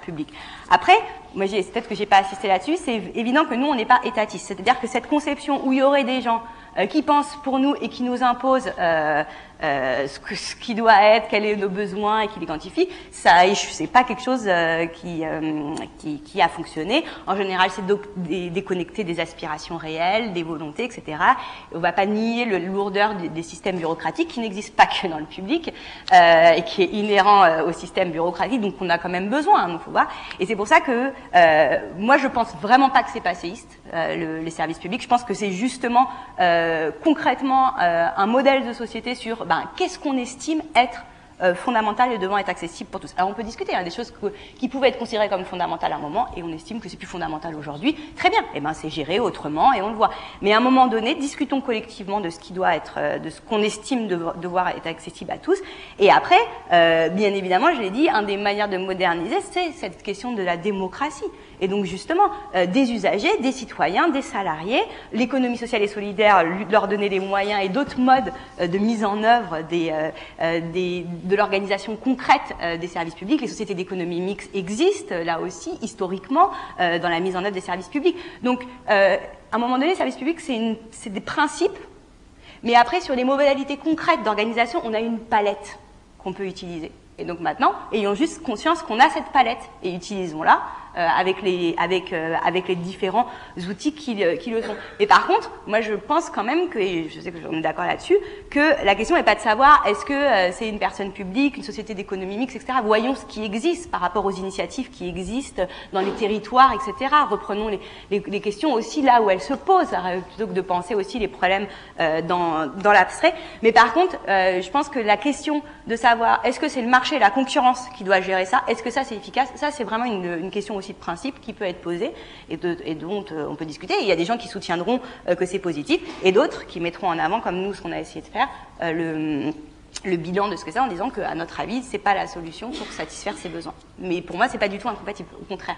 public. Après, moi peut-être que j'ai pas assisté là-dessus, c'est évident que nous on n'est pas étatiste. C'est-à-dire que cette conception où il y aurait des gens qui pense pour nous et qui nous impose ce qui doit être, quels sont nos besoins et qui les quantifie, ça c'est pas quelque chose qui a fonctionné. En général, c'est déconnecté des aspirations réelles, des volontés, etc. Et on va pas nier le lourdeur des systèmes bureaucratiques qui n'existent pas que dans le public et qui est inhérent au système bureaucratique, donc on a quand même besoin, hein, donc faut voir. Et c'est pour ça que moi je pense vraiment pas que c'est passéiste les services publics. Je pense que c'est justement concrètement un modèle de société sur qu'est-ce qu'on estime être fondamental et devant être accessible pour tous. Alors on peut discuter, des choses qui pouvaient être considérées comme fondamentales à un moment et on estime que c'est plus fondamental aujourd'hui. Très bien, c'est géré autrement et on le voit. Mais à un moment donné, discutons collectivement de ce qui doit être, de ce qu'on estime devoir être accessible à tous. Et après, bien évidemment, je l'ai dit, une des manières de moderniser, c'est cette question de la démocratie. Et donc justement, des usagers, des citoyens, des salariés, l'économie sociale et solidaire, leur donner des moyens et d'autres modes de mise en œuvre de l'organisation concrète des services publics. Les sociétés d'économie mixte existent, là aussi, historiquement, dans la mise en œuvre des services publics. Donc, à un moment donné, les services publics, c'est des principes, mais après, sur les modalités concrètes d'organisation, on a une palette qu'on peut utiliser. Et donc maintenant, ayons juste conscience qu'on a cette palette et utilisons-la avec les différents outils qui le font. Mais par contre, moi je pense quand même que, et je sais que on est d'accord là-dessus, que la question n'est pas de savoir est-ce que c'est une personne publique, une société d'économie mixte, etc. Voyons ce qui existe par rapport aux initiatives qui existent dans les territoires, etc. Reprenons les questions aussi là où elles se posent, plutôt que de penser aussi les problèmes dans l'abstrait. Mais par contre, je pense que la question de savoir est-ce que c'est le marché, la concurrence qui doit gérer ça, est-ce que ça c'est efficace, ça c'est vraiment une question aussi de principe qui peut être posée et dont on peut discuter. Et il y a des gens qui soutiendront que c'est positif et d'autres qui mettront en avant, comme nous, ce qu'on a essayé de faire, le bilan de ce que c'est en disant qu'à notre avis, c'est pas la solution pour satisfaire ses besoins. Mais pour moi, c'est pas du tout incompatible, au contraire.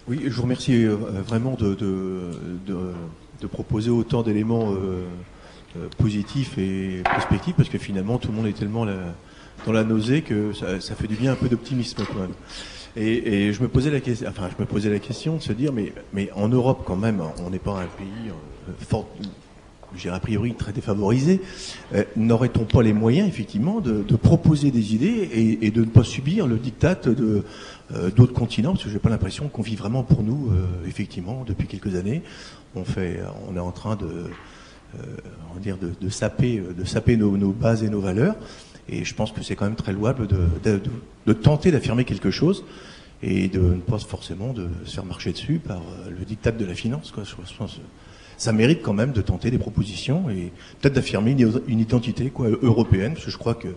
Oui, je vous remercie vraiment de proposer autant d'éléments positif et prospectif, parce que finalement tout le monde est tellement dans la nausée que ça fait du bien un peu d'optimisme quand même. Et je me posais la question de se dire mais en Europe quand même, on n'est pas un pays fort, je dirais a priori très défavorisé. N'aurait-on pas les moyens effectivement de proposer des idées et de ne pas subir le diktat d'autres continents, parce que j'ai pas l'impression qu'on vit vraiment pour nous effectivement depuis quelques années. On est en train de saper nos bases et nos valeurs, et je pense que c'est quand même très louable de tenter d'affirmer quelque chose et de ne pas forcément de se faire marcher dessus par le diktat de la finance, quoi. Je pense que ça mérite quand même de tenter des propositions et peut-être d'affirmer une identité européenne, parce que je crois que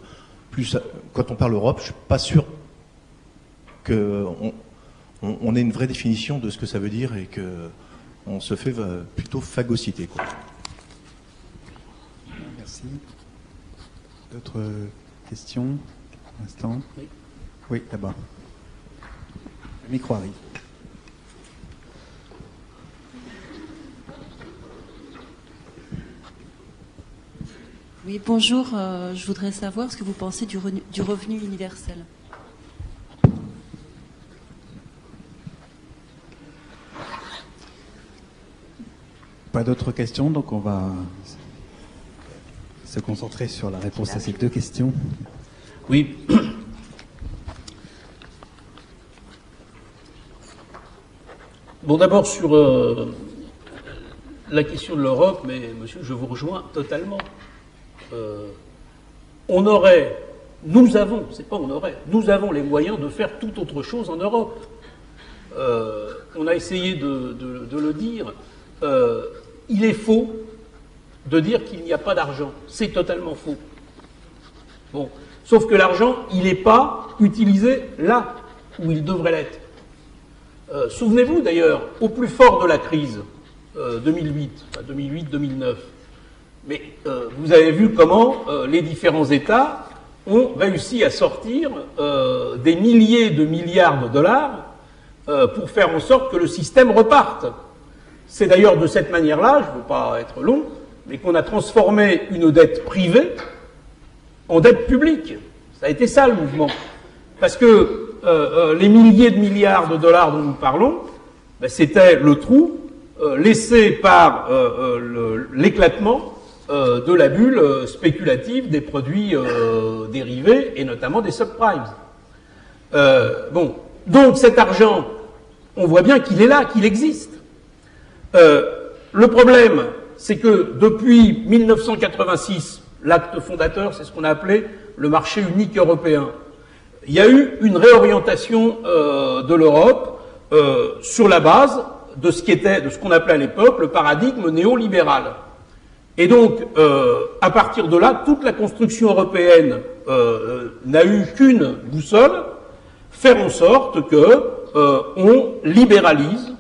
quand on parle Europe, je suis pas sûr qu'on ait une vraie définition de ce que ça veut dire et que on se fait plutôt phagocyter, quoi. Merci. D'autres questions pour l'instant? Oui, là-bas. Le micro arrive. Oui, bonjour. Je voudrais savoir ce que vous pensez du revenu universel. Pas d'autres questions, donc on va se concentrer sur la réponse à ces deux questions. Oui. Bon, d'abord sur la question de l'Europe, mais monsieur, je vous rejoins totalement. Nous avons les moyens de faire tout autre chose en Europe. On a essayé de le dire. Il est faux de dire qu'il n'y a pas d'argent. C'est totalement faux. Bon. Sauf que l'argent, il n'est pas utilisé là où il devrait l'être. Souvenez-vous d'ailleurs, au plus fort de la crise, 2008-2009, mais vous avez vu comment les différents États ont réussi à sortir des milliers de milliards de dollars pour faire en sorte que le système reparte. C'est d'ailleurs de cette manière-là, je ne veux pas être long, mais qu'on a transformé une dette privée en dette publique. Ça a été ça le mouvement. Parce que les milliers de milliards de dollars dont nous parlons, ben, c'était le trou laissé par l'éclatement de la bulle spéculative des produits dérivés et notamment des subprimes. Bon, donc cet argent, on voit bien qu'il est là, qu'il existe. Le problème, c'est que depuis 1986, l'acte fondateur, c'est ce qu'on a appelé le marché unique européen. Il y a eu une réorientation de l'Europe sur la base de ce qu'on appelait à l'époque le paradigme néolibéral. Et donc, à partir de là, toute la construction européenne n'a eu qu'une boussole, faire en sorte que on libéralise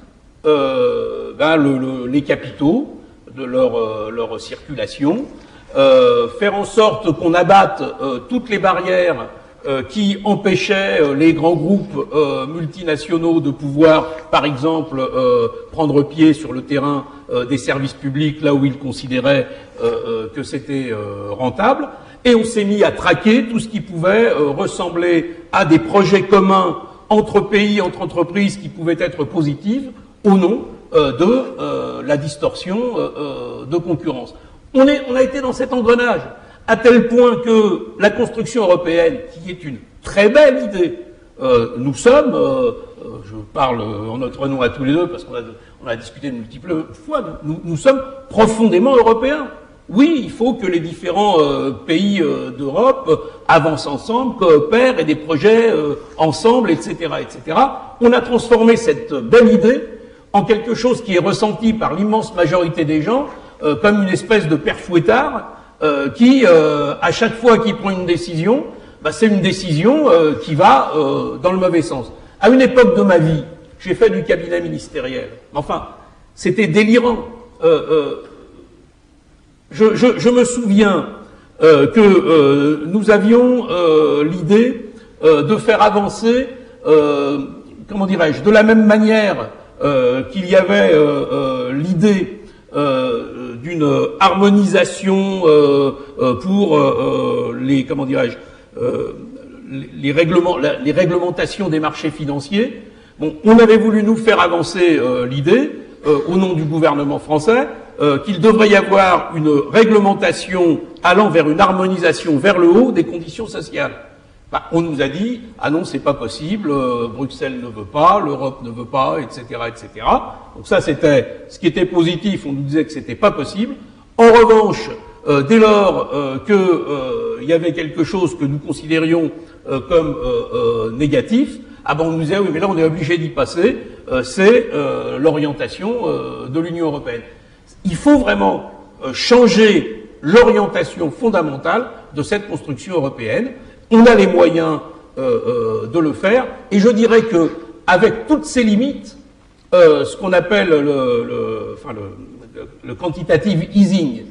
les capitaux de leur circulation, faire en sorte qu'on abatte toutes les barrières qui empêchaient les grands groupes multinationaux de pouvoir, par exemple, prendre pied sur le terrain des services publics là où ils considéraient que c'était rentable. Et on s'est mis à traquer tout ce qui pouvait ressembler à des projets communs entre pays, entre entreprises qui pouvaient être positives au nom de la distorsion de concurrence. On a été dans cet engrenage, à tel point que la construction européenne, qui est une très belle idée, nous sommes, je parle en notre nom à tous les deux parce qu'on a discuté de multiples fois, nous sommes profondément européens. Oui, il faut que les différents pays d'Europe avancent ensemble, coopèrent, aient des projets ensemble, etc., etc. On a transformé cette belle idée en quelque chose qui est ressenti par l'immense majorité des gens comme une espèce de père fouettard qui, à chaque fois qu'il prend une décision, c'est une décision qui va dans le mauvais sens. À une époque de ma vie, j'ai fait du cabinet ministériel. Enfin, c'était délirant. Je me souviens que nous avions l'idée de faire avancer, comment dirais-je, de la même manière qu'il y avait l'idée d'une harmonisation pour les, comment dirais-je, les réglementations des marchés financiers. Bon, on avait voulu nous faire avancer l'idée au nom du gouvernement français qu'il devrait y avoir une réglementation allant vers une harmonisation vers le haut des conditions sociales. On nous a dit « Ah non, c'est pas possible, Bruxelles ne veut pas, l'Europe ne veut pas, etc., etc. » Donc ça, c'était ce qui était positif, on nous disait que c'était pas possible. En revanche, dès lors qu'il y avait quelque chose que nous considérions comme négatif, on nous disait « Oui, mais là, on est obligé d'y passer, c'est l'orientation de l'Union européenne. » Il faut vraiment changer l'orientation fondamentale de cette construction européenne. On a les moyens de le faire, et je dirais que avec toutes ces limites, ce qu'on appelle le quantitative easing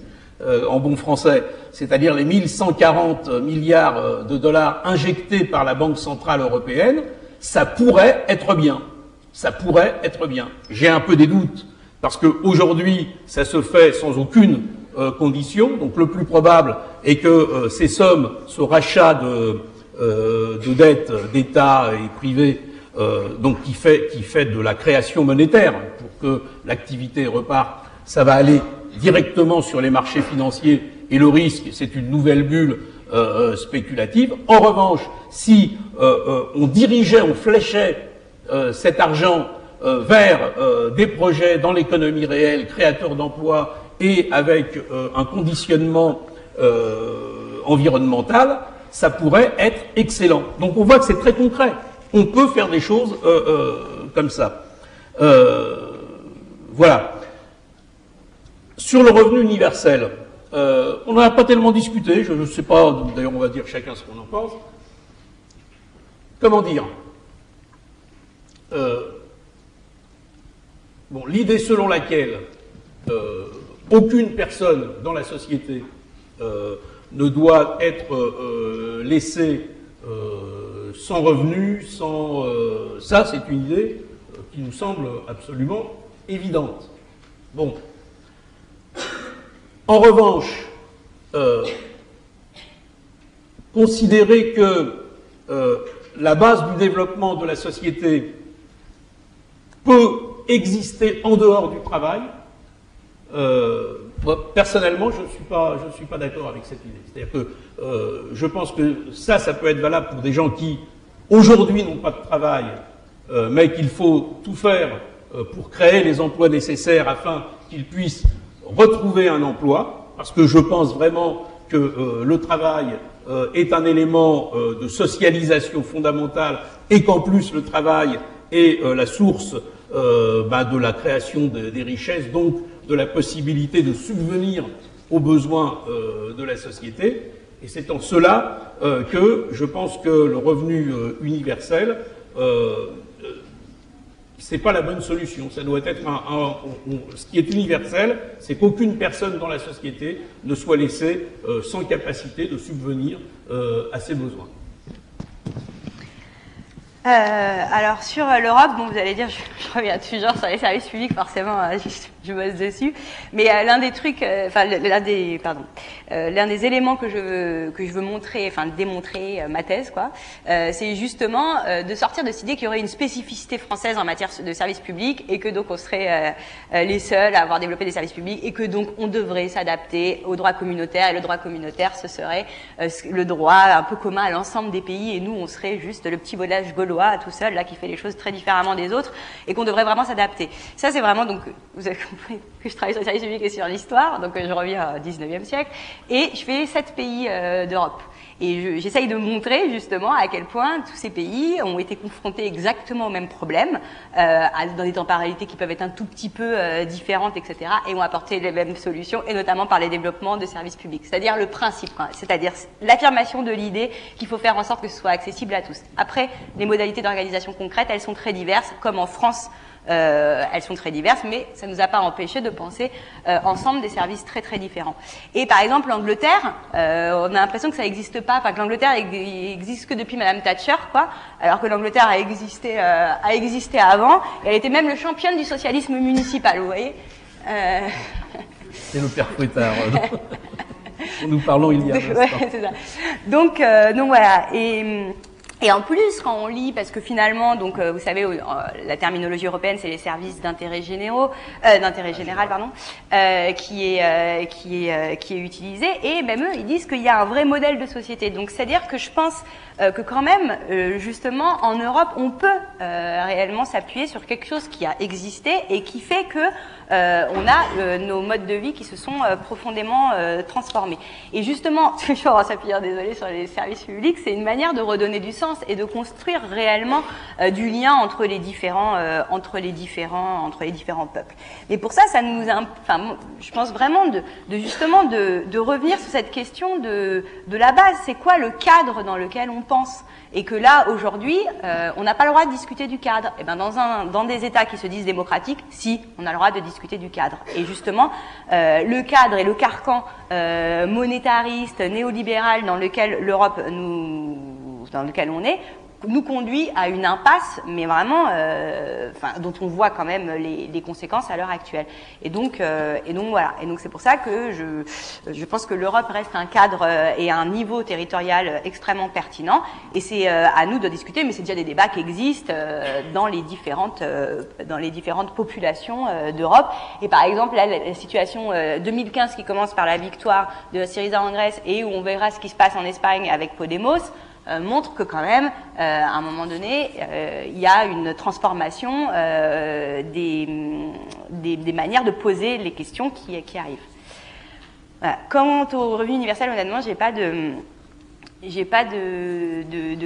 en bon français, c'est-à-dire les 1140 milliards de dollars injectés par la Banque centrale européenne, ça pourrait être bien. Ça pourrait être bien. J'ai un peu des doutes, parce qu'aujourd'hui, ça se fait sans aucune condition. Donc le plus probable est que ces sommes, ce rachat de dettes d'État et privés, donc qui fait de la création monétaire pour que l'activité reparte, ça va aller directement sur les marchés financiers, et le risque, c'est une nouvelle bulle spéculative. En revanche, si on dirigeait, on fléchait cet argent vers des projets dans l'économie réelle, créateurs d'emplois et avec un conditionnement environnemental, ça pourrait être excellent. Donc on voit que c'est très concret. On peut faire des choses comme ça. Voilà. Sur le revenu universel, on n'en a pas tellement discuté, je ne sais pas, d'ailleurs on va dire chacun ce qu'on en pense. Comment dire ? Bon, l'idée selon laquelle aucune personne dans la société ne doit être laissée sans revenu, sans... ça, c'est une idée qui nous semble absolument évidente. Bon. En revanche, considérer que la base du développement de la société peut exister en dehors du travail, moi, personnellement, je ne suis pas d'accord avec cette idée. C'est-à-dire que je pense que ça peut être valable pour des gens qui, aujourd'hui, n'ont pas de travail, mais qu'il faut tout faire pour créer les emplois nécessaires afin qu'ils puissent retrouver un emploi, parce que je pense vraiment que le travail est un élément de socialisation fondamentale et qu'en plus le travail est la source de la création des richesses, donc de la possibilité de subvenir aux besoins de la société. Et c'est en cela que je pense que le revenu universel, c'est pas la bonne solution. Ça doit être ce qui est universel, c'est qu'aucune personne dans la société ne soit laissée sans capacité de subvenir à ses besoins. Alors sur l'Europe, bon, vous allez dire, je reviens toujours sur les services publics, forcément, je bosse dessus. Mais l'un des trucs, l'un des éléments que je veux montrer, enfin démontrer ma thèse, quoi, c'est justement de sortir de cette idée qu'il y aurait une spécificité française en matière de services publics et que donc on serait les seuls à avoir développé des services publics et que donc on devrait s'adapter au droit communautaire. Et le droit communautaire, ce serait le droit un peu commun à l'ensemble des pays et nous, on serait juste le petit village gaulois tout seul là qui fait les choses très différemment des autres et qu'on devrait vraiment s'adapter. Ça c'est vraiment, donc vous avez compris que je travaille sur les services publics et sur l'histoire, donc je reviens au 19e siècle et je fais 7 pays d'Europe. Et j'essaye de montrer justement à quel point tous ces pays ont été confrontés exactement aux mêmes problèmes, dans des temporalités qui peuvent être un tout petit peu différentes, etc. et ont apporté les mêmes solutions, et notamment par les développements de services publics. C'est-à-dire le principe, c'est-à-dire l'affirmation de l'idée qu'il faut faire en sorte que ce soit accessible à tous. Après, les modalités d'organisation concrètes, elles sont très diverses, comme en France, elles sont très diverses, mais ça nous a pas empêché de penser ensemble des services très très différents. Et par exemple, l'Angleterre, on a l'impression que ça n'existe pas, enfin que l'Angleterre existe que depuis Madame Thatcher, quoi, alors que l'Angleterre a existé avant, et elle était même le championne du socialisme municipal, vous voyez. C'est le père Fouettard. Nous parlons il y a un instant. Ouais, c'est ça. Donc voilà. Et en plus, quand on lit, parce que finalement, donc vous savez, la terminologie européenne, c'est les services d'intérêt général, qui est utilisé. Et même eux, ils disent qu'il y a un vrai modèle de société. Donc, c'est-à-dire que je pense que quand même, justement, en Europe, on peut réellement s'appuyer sur quelque chose qui a existé et qui fait que on a nos modes de vie qui se sont profondément transformés. Et justement, toujours en s'appuyant, désolé, sur les services publics, c'est une manière de redonner du sens et de construire réellement du lien entre les différents peuples. Et pour ça, ça nous, enfin, je pense vraiment justement de revenir sur cette question de la base. C'est quoi le cadre dans lequel on pense? Et que là, aujourd'hui, on n'a pas le droit de discuter du cadre. Et ben, dans des États qui se disent démocratiques, si, on a le droit de discuter du cadre. Et justement, le cadre et le carcan monétariste, néolibéral dans lequel dans lequel on est, nous conduit à une impasse, mais vraiment, dont on voit quand même les conséquences à l'heure actuelle. Et donc voilà. Et donc c'est pour ça que je pense que l'Europe reste un cadre et un niveau territorial extrêmement pertinent. Et c'est à nous de discuter, mais c'est déjà des débats qui existent dans les différentes populations d'Europe. Et par exemple, là, la situation 2015 qui commence par la victoire de Syriza en Grèce et où on verra ce qui se passe en Espagne avec Podemos, montre que quand même, à un moment donné, il y a une transformation des manières de poser les questions qui arrivent. Voilà. Quant au revenu universel, honnêtement, j'ai pas de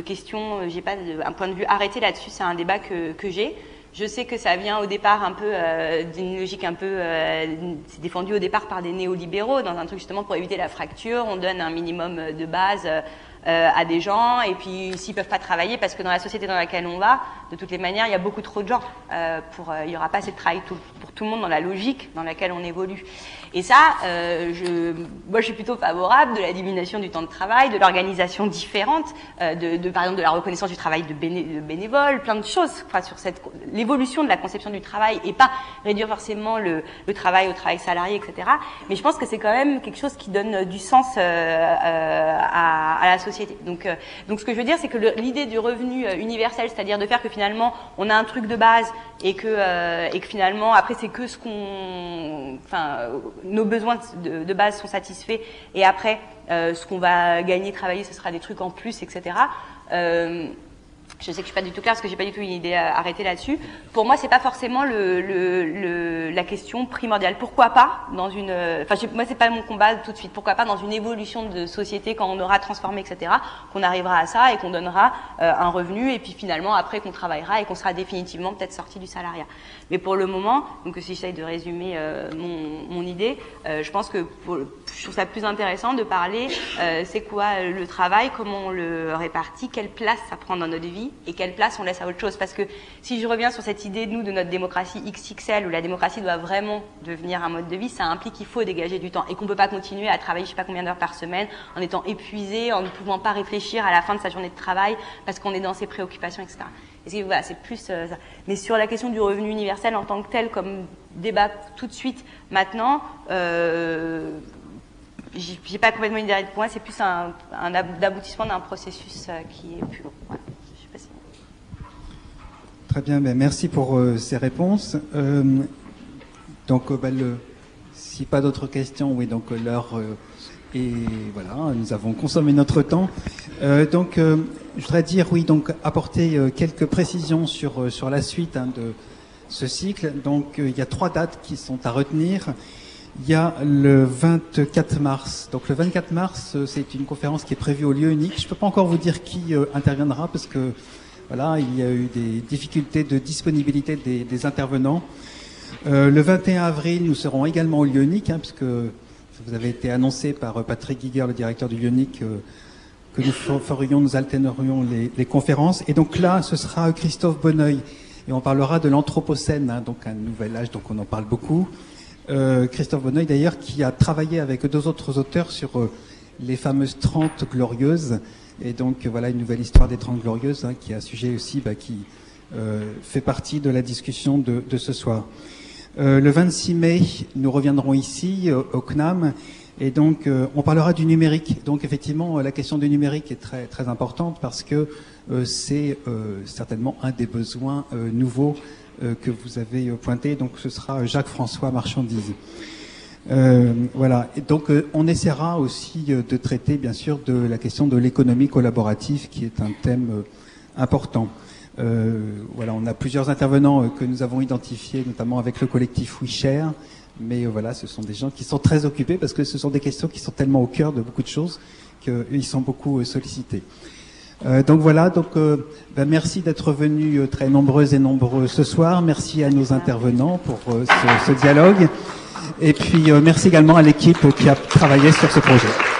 questions, j'ai pas un point de vue arrêté là-dessus. C'est un débat que j'ai. Je sais que ça vient au départ un peu d'une logique un peu, c'est défendu au départ par des néolibéraux dans un truc justement pour éviter la fracture. On donne un minimum de base à des gens et puis s'ils peuvent pas travailler parce que dans la société dans laquelle on va, de toutes les manières, il y a beaucoup trop de gens il y aura pas assez de travail pour tout le monde dans la logique dans laquelle on évolue. Et ça, moi je suis plutôt favorable de la diminution du temps de travail, de l'organisation différente, par exemple de la reconnaissance du travail de bénévoles, plein de choses, enfin, sur l'évolution de la conception du travail et pas réduire forcément le travail au travail salarié, etc. Mais je pense que c'est quand même quelque chose qui donne du sens à la société. société. Donc ce que je veux dire, c'est que l'idée du revenu universel, c'est-à-dire de faire que finalement on a un truc de base et que finalement après c'est que nos besoins de base sont satisfaits et après ce qu'on va gagner, travailler, ce sera des trucs en plus, etc. Je sais que je suis pas du tout claire parce que j'ai pas du tout une idée arrêtée là-dessus. Pour moi, c'est pas forcément la question primordiale. Pourquoi pas dans une, moi c'est pas mon combat tout de suite. Pourquoi pas dans une évolution de société quand on aura transformé, etc. Qu'on arrivera à ça et qu'on donnera un revenu et puis finalement après qu'on travaillera et qu'on sera définitivement peut-être sorti du salariat. Mais pour le moment, donc si j'essaye de résumer mon idée, je pense que je trouve ça plus intéressant de parler c'est quoi le travail, comment on le répartit, quelle place ça prend dans notre vie et quelle place on laisse à autre chose. Parce que si je reviens sur cette idée de notre démocratie XXL où la démocratie doit vraiment devenir un mode de vie, ça implique qu'il faut dégager du temps et qu'on ne peut pas continuer à travailler je sais pas combien d'heures par semaine en étant épuisé, en ne pouvant pas réfléchir à la fin de sa journée de travail parce qu'on est dans ses préoccupations, etc. Et voilà, c'est plus ça. Mais sur la question du revenu universel en tant que tel, comme débat tout de suite, maintenant, j'ai pas complètement une idée. Pour moi, c'est plus un aboutissement d'un processus qui est plus long. Voilà. Je sais pas si... Très bien, ben merci pour ces réponses. Si pas d'autres questions, oui, donc l'heure et voilà, nous avons consommé notre temps. Je voudrais dire, oui, donc apporter quelques précisions sur la suite de ce cycle. Donc, il y a 3 dates qui sont à retenir. Il y a le 24 mars. Donc, le 24 mars, c'est une conférence qui est prévue au lieu unique. Je ne peux pas encore vous dire qui interviendra parce que voilà, il y a eu des difficultés de disponibilité des intervenants. Le 21 avril, nous serons également au lieu unique, puisque vous avez été annoncé par Patrick Giger, le directeur du lieu unique, que nous alternerions les conférences. Et donc là, ce sera Christophe Bonneuil. Et on parlera de l'Anthropocène, donc un nouvel âge, donc on en parle beaucoup. Christophe Bonneuil, d'ailleurs, qui a travaillé avec 2 autres auteurs sur les fameuses 30 glorieuses. Et donc, voilà une nouvelle histoire des 30 glorieuses, qui est un sujet aussi qui fait partie de la discussion de ce soir. Le 26 mai, nous reviendrons ici, au CNAM, et donc on parlera du numérique. Donc effectivement, la question du numérique est très, très importante parce que c'est certainement un des besoins nouveaux que vous avez pointé. Donc ce sera Jacques-François Marchandise. Voilà. Et donc on essaiera aussi de traiter, bien sûr, de la question de l'économie collaborative, qui est un thème important. Voilà, on a plusieurs intervenants que nous avons identifiés, notamment avec le collectif WeShare. Mais voilà, ce sont des gens qui sont très occupés parce que ce sont des questions qui sont tellement au cœur de beaucoup de choses qu'ils sont beaucoup sollicités. Donc voilà, merci d'être venus très nombreuses et nombreux ce soir. Merci à nos intervenants pour ce dialogue. Et puis merci également à l'équipe qui a travaillé sur ce projet.